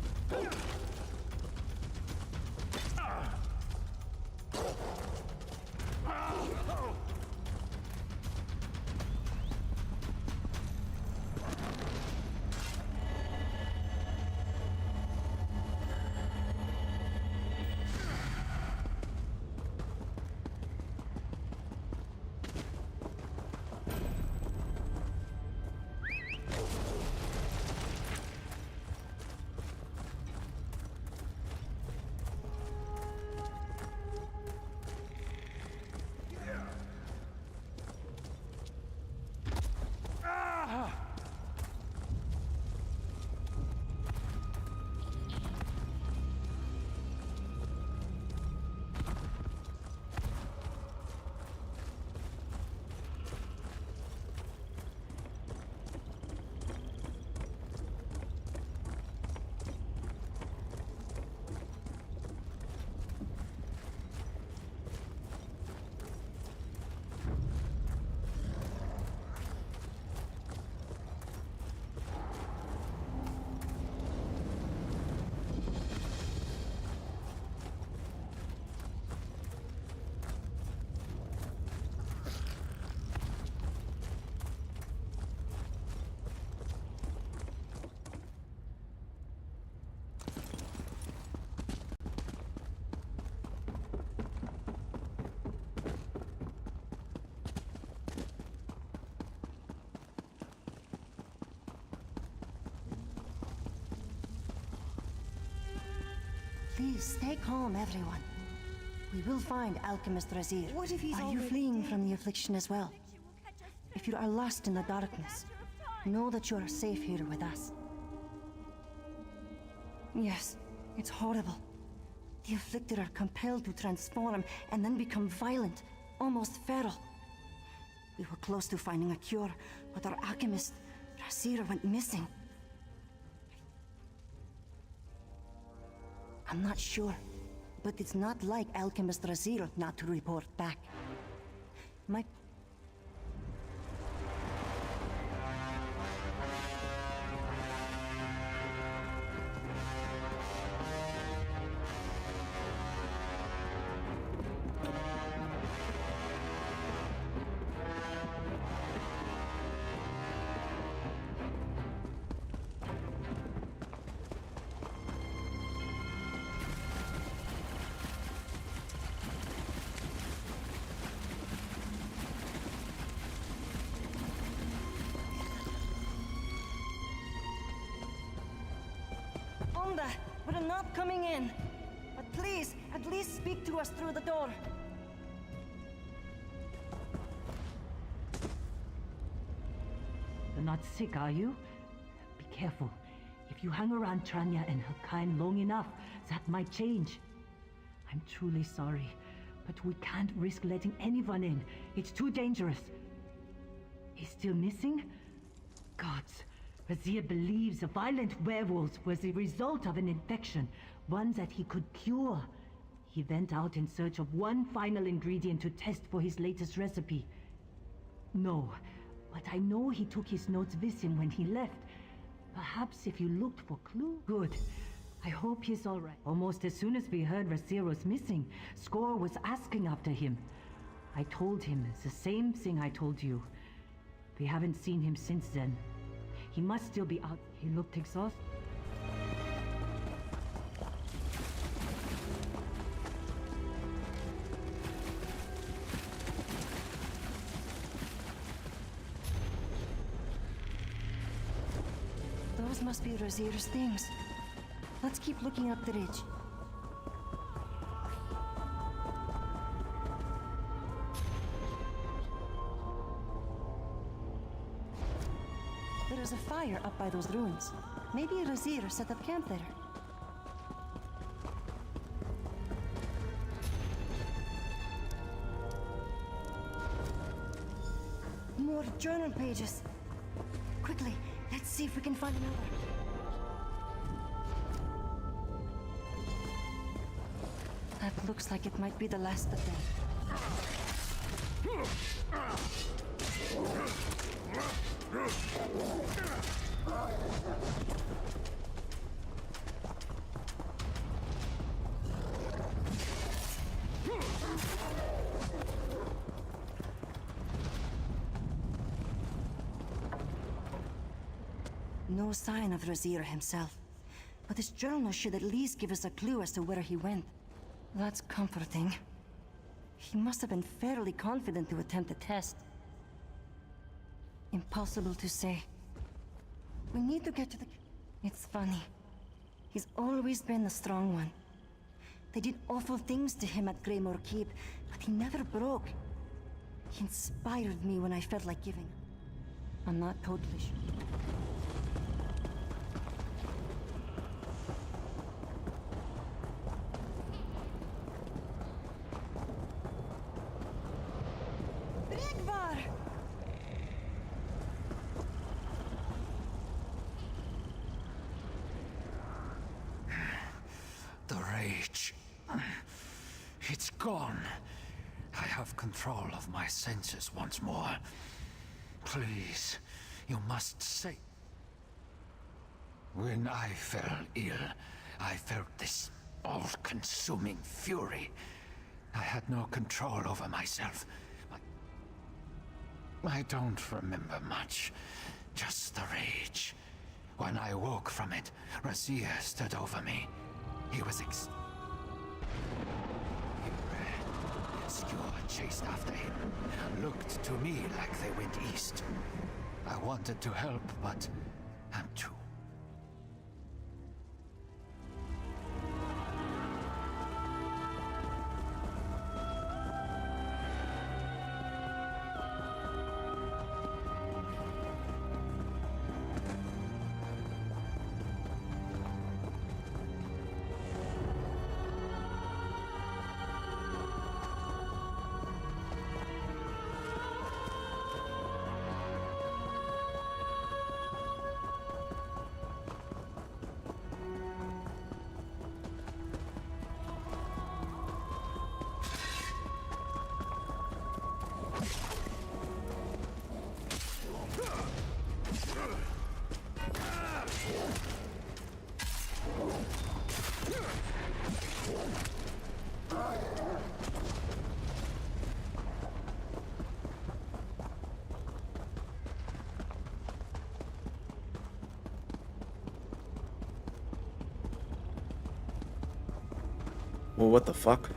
Speaker 14: Please stay calm, everyone. We will find Alchemist Razir.
Speaker 13: What if he's
Speaker 14: Are you
Speaker 13: already
Speaker 14: fleeing
Speaker 13: dead?
Speaker 14: from the affliction as well? If you are lost in the darkness, know that you are safe here with us. Yes, it's horrible. The afflicted are compelled to transform and then become violent, almost feral. We were close to finding a cure, but our alchemist, Razir, went missing. I'm not sure, but it's not like Alchemist Razir not to report back. that. We're not coming in. But please, at least speak to us through the door.
Speaker 15: You're not sick, are you? Be careful. If you hang around Tranya and her kind long enough, that might change. I'm truly sorry, but we can't risk letting anyone in. It's too dangerous. He's still missing? Gods, Razir believes a violent werewolf was the result of an infection, one that he could cure. He went out in search of one final ingredient to test for his latest recipe. No, but I know he took his notes with him when he left. Perhaps if you looked for clues. Good. I hope he's all right. Almost as soon as we heard Razir was missing, Score was asking after him. I told him the same thing I told you. We haven't seen him since then. He must still be out. He looked exhausted.
Speaker 14: Those must be Razir's things. Let's keep looking up the ridge. There is a fire up by those ruins. Maybe Razir set up camp there. More journal pages. Quickly, let's see if we can find another. That looks like it might be the last of them. No sign of Razir himself, but his journal should at least give us a clue as to where he went. That's comforting. He must have been fairly confident to attempt the test. Impossible to say. We need to get to the... It's funny. He's always been the strong one. They did awful things to him at Greymoor Keep, but he never broke. He inspired me when I felt like giving. I'm not totally sure.
Speaker 4: The rage. It's gone. I have control of my senses once more. Please, you must say... When I fell ill, I felt this all-consuming fury. I had no control over myself. I don't remember much. Just the rage. When I woke from it, Razir stood over me. He was He ran. Skewer chased after him. Looked to me like they went east. I wanted to help, but I'm too...
Speaker 1: Well, what the fuck?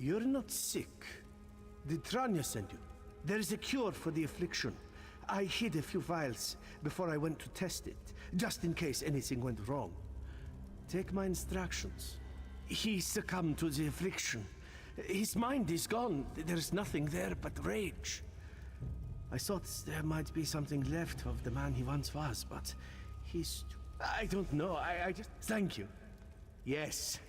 Speaker 16: You're not sick. Did Tranya send you? There is a cure for the affliction. I hid a few vials before I went to test it, just in case anything went wrong. Take my instructions. He succumbed to the affliction. His mind is gone. There's nothing there but rage. I thought there might be something left of the man he once was, but he's... I don't know. I just... Thank you. Yes.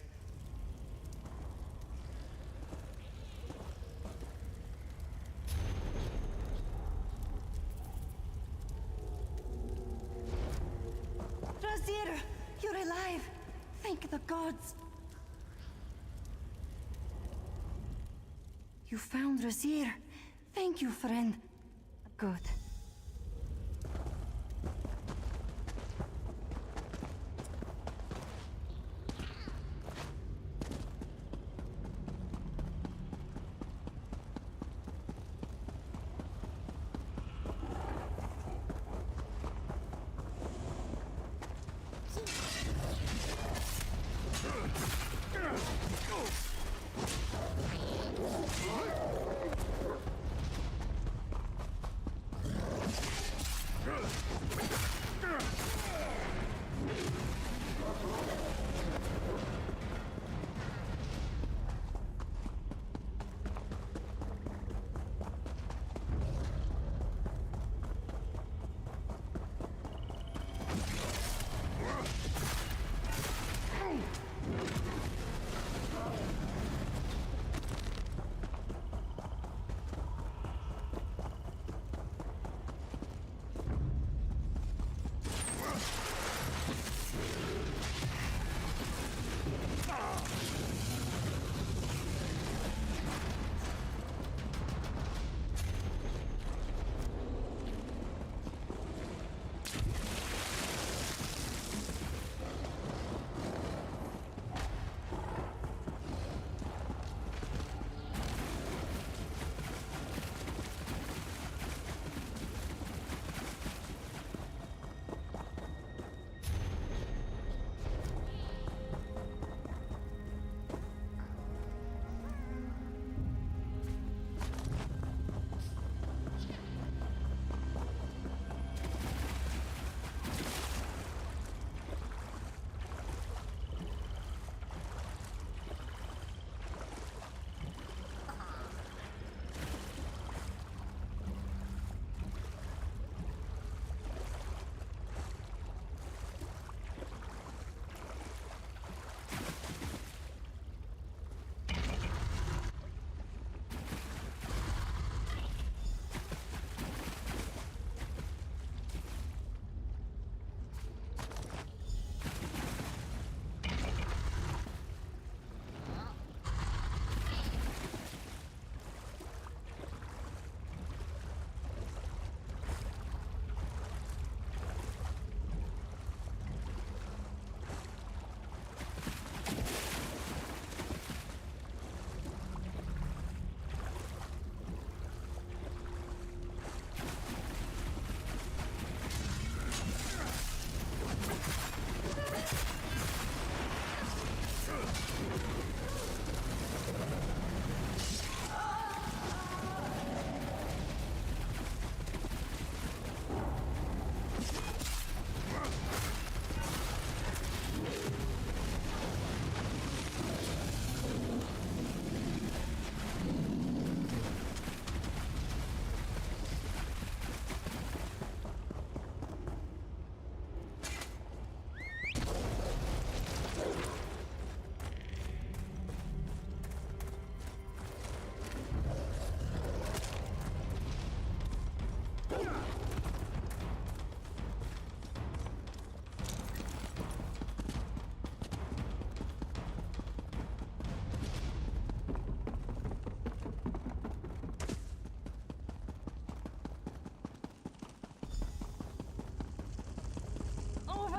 Speaker 14: Razir, you're alive. Thank the gods. You found Razir. Thank you, friend. Good.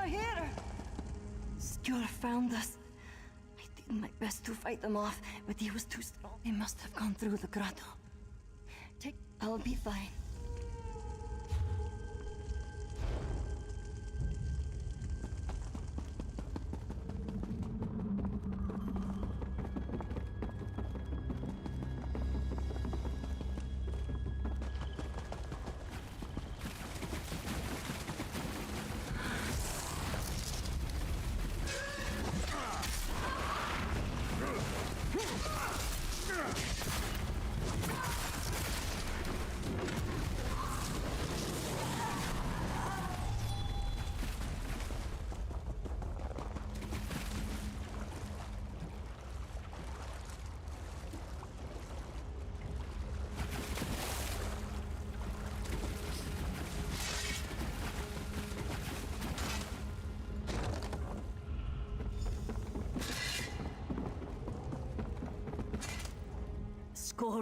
Speaker 14: Here! Skjor found us. I did my best to fight them off, but he was too strong. They must have gone through the grotto. I'll be fine.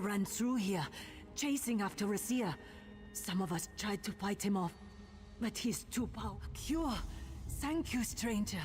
Speaker 15: Cure ran through here, chasing after Razia. Some of us tried to fight him off, but he's too powerful. Cure! Thank you, stranger.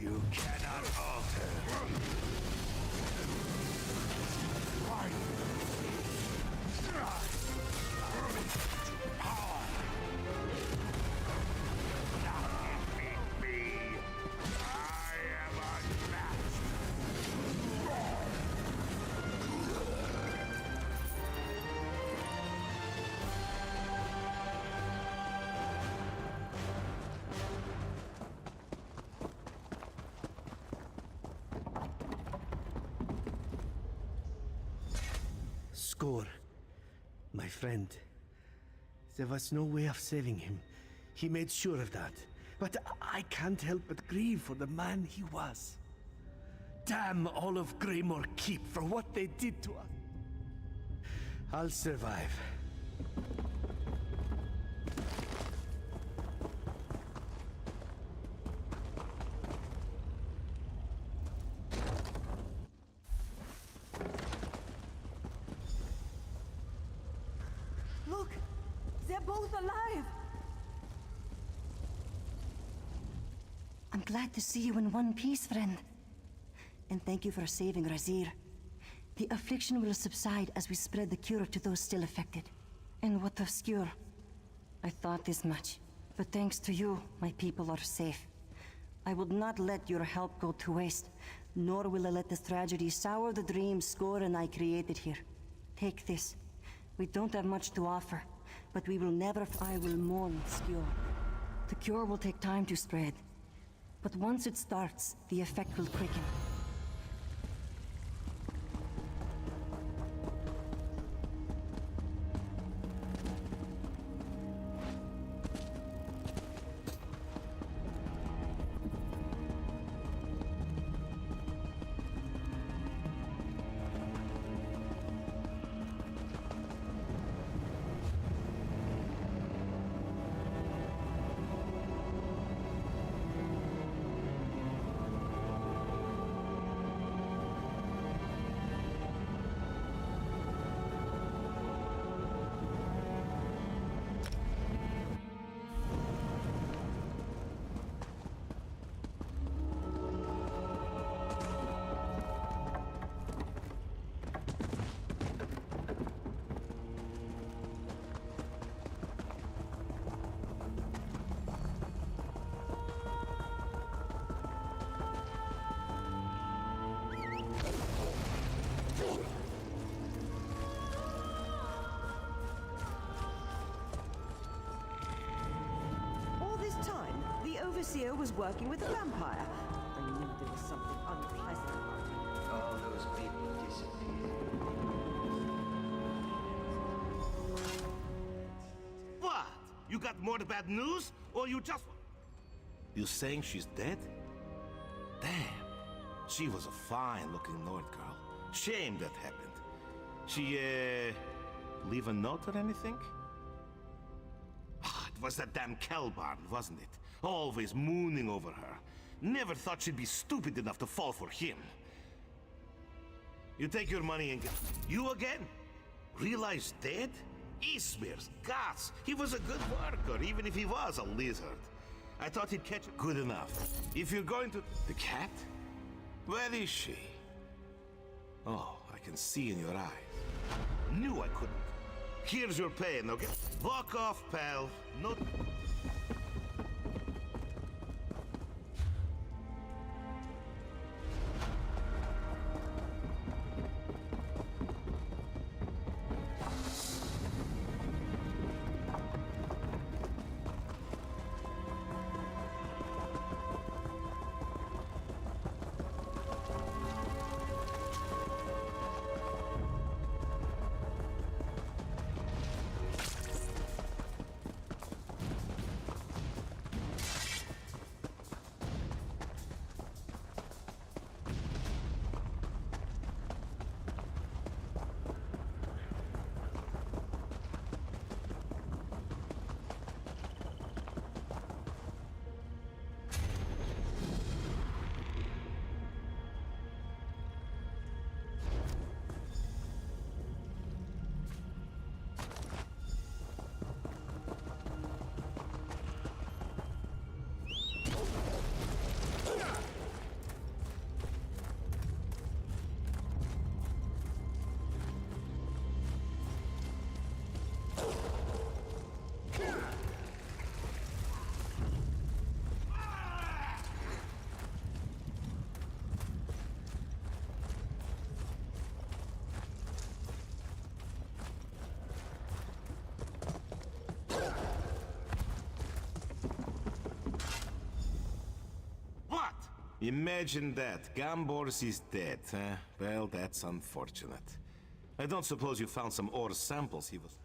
Speaker 4: You cannot alter. Power. Nothing beat me. I am unmatched.
Speaker 16: Score. My friend. There was no way of saving him. He made sure of that. But I can't help but grieve for the man he was. Damn all of Greymoor Keep for what they did to us. I'll survive.
Speaker 14: Look! They're both alive! I'm glad to see you in one piece, friend. And thank you for saving Razir. The affliction will subside as we spread the cure to those still affected. And what of Skjur? I thought this much. But thanks to you, my people are safe. I would not let your help go to waste, nor will I let this tragedy sour the dreams Score and I created here. Take this. We don't have much to offer, but we will never. I will mourn Skjur. The cure will take time to spread, but once it starts, the effect will quicken.
Speaker 17: Overseer was working with a vampire. I knew there was something unpleasant about it.
Speaker 6: All those people disappeared.
Speaker 18: What? You got more bad news? Or you just... You saying she's dead? Damn. She was a fine-looking Nord girl. Shame that happened. She, Leave a note or anything? It was that damn Kelbarn, wasn't it? Always mooning over her. Never thought she'd be stupid enough to fall for him. You take your money and get... You again? Realize dead? Ismir's gods. He was a good worker, even if he was a lizard. I thought he'd catch it good enough. If you're going to... The cat? Where is she? Oh, I can see in your eyes. Knew I couldn't. Here's your pay, okay? Walk off, pal. No... Imagine that. Gambors is dead, huh? Well, that's unfortunate. I don't suppose you found some ore samples he was...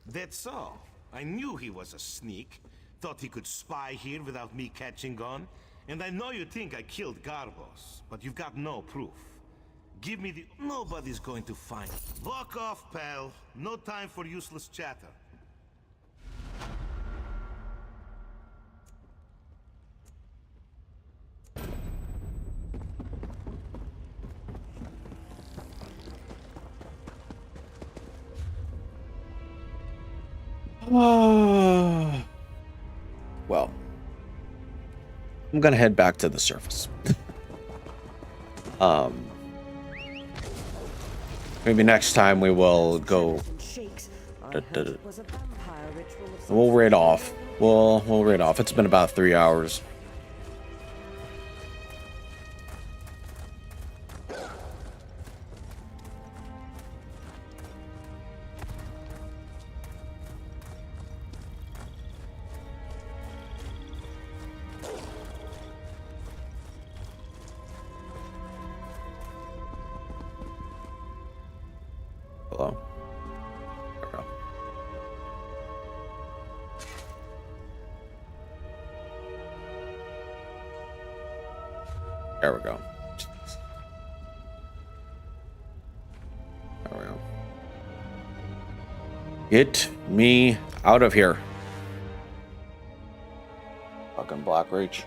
Speaker 18: That's all. I knew he was a sneak. Thought he could spy here without me catching on. And I know you think I killed Garbos, but you've got no proof. Give me the... Nobody's going to find... Walk off, pal. No time for useless chatter.
Speaker 1: Well, I'm gonna head back to the surface. Maybe next time we will go. We'll raid off. We'll raid off. It's been about 3 hours. Hello. There we go. There we go. Get me out of here. Fucking Blackreach.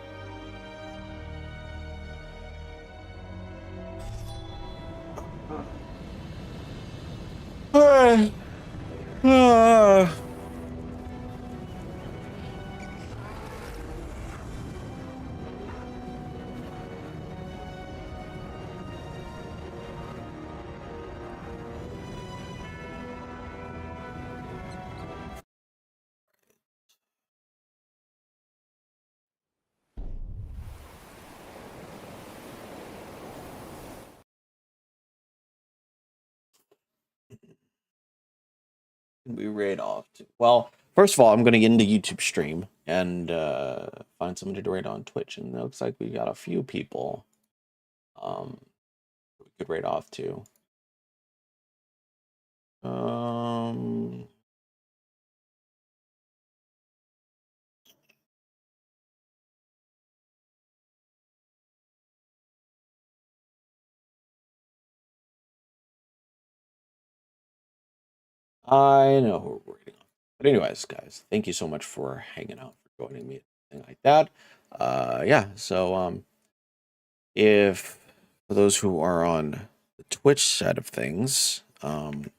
Speaker 1: We raid off to, well, first of all, I'm gonna get into YouTube stream and find somebody to raid on Twitch, and it looks like we got a few people we could raid off to. I know who we're waiting on. But anyways, guys, thank you so much for hanging out, for joining me, anything like that. Yeah, so if for those who are on the Twitch side of things, those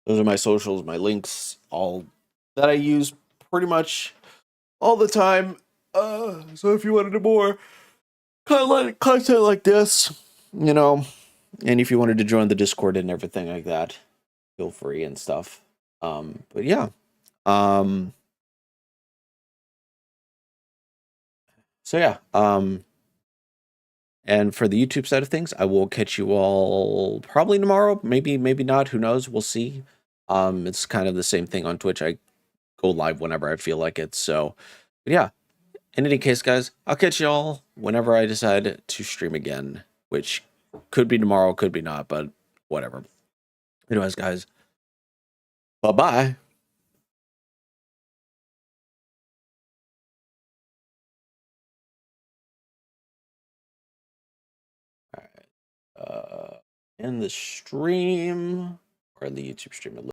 Speaker 1: are my socials, my links, all that I use pretty much all the time. So if you wanted more content like this, you know, and if you wanted to join the Discord and everything like that, feel free and stuff. But yeah. So yeah. And for the YouTube side of things, I will catch you all probably tomorrow. Maybe not. Who knows? We'll see. It's kind of the same thing on Twitch. I go live whenever I feel like it. So, but yeah. In any case, guys, I'll catch you all whenever I decide to stream again, which could be tomorrow, could be not, but whatever. Anyways, guys, bye-bye. All right. End the stream or the YouTube stream.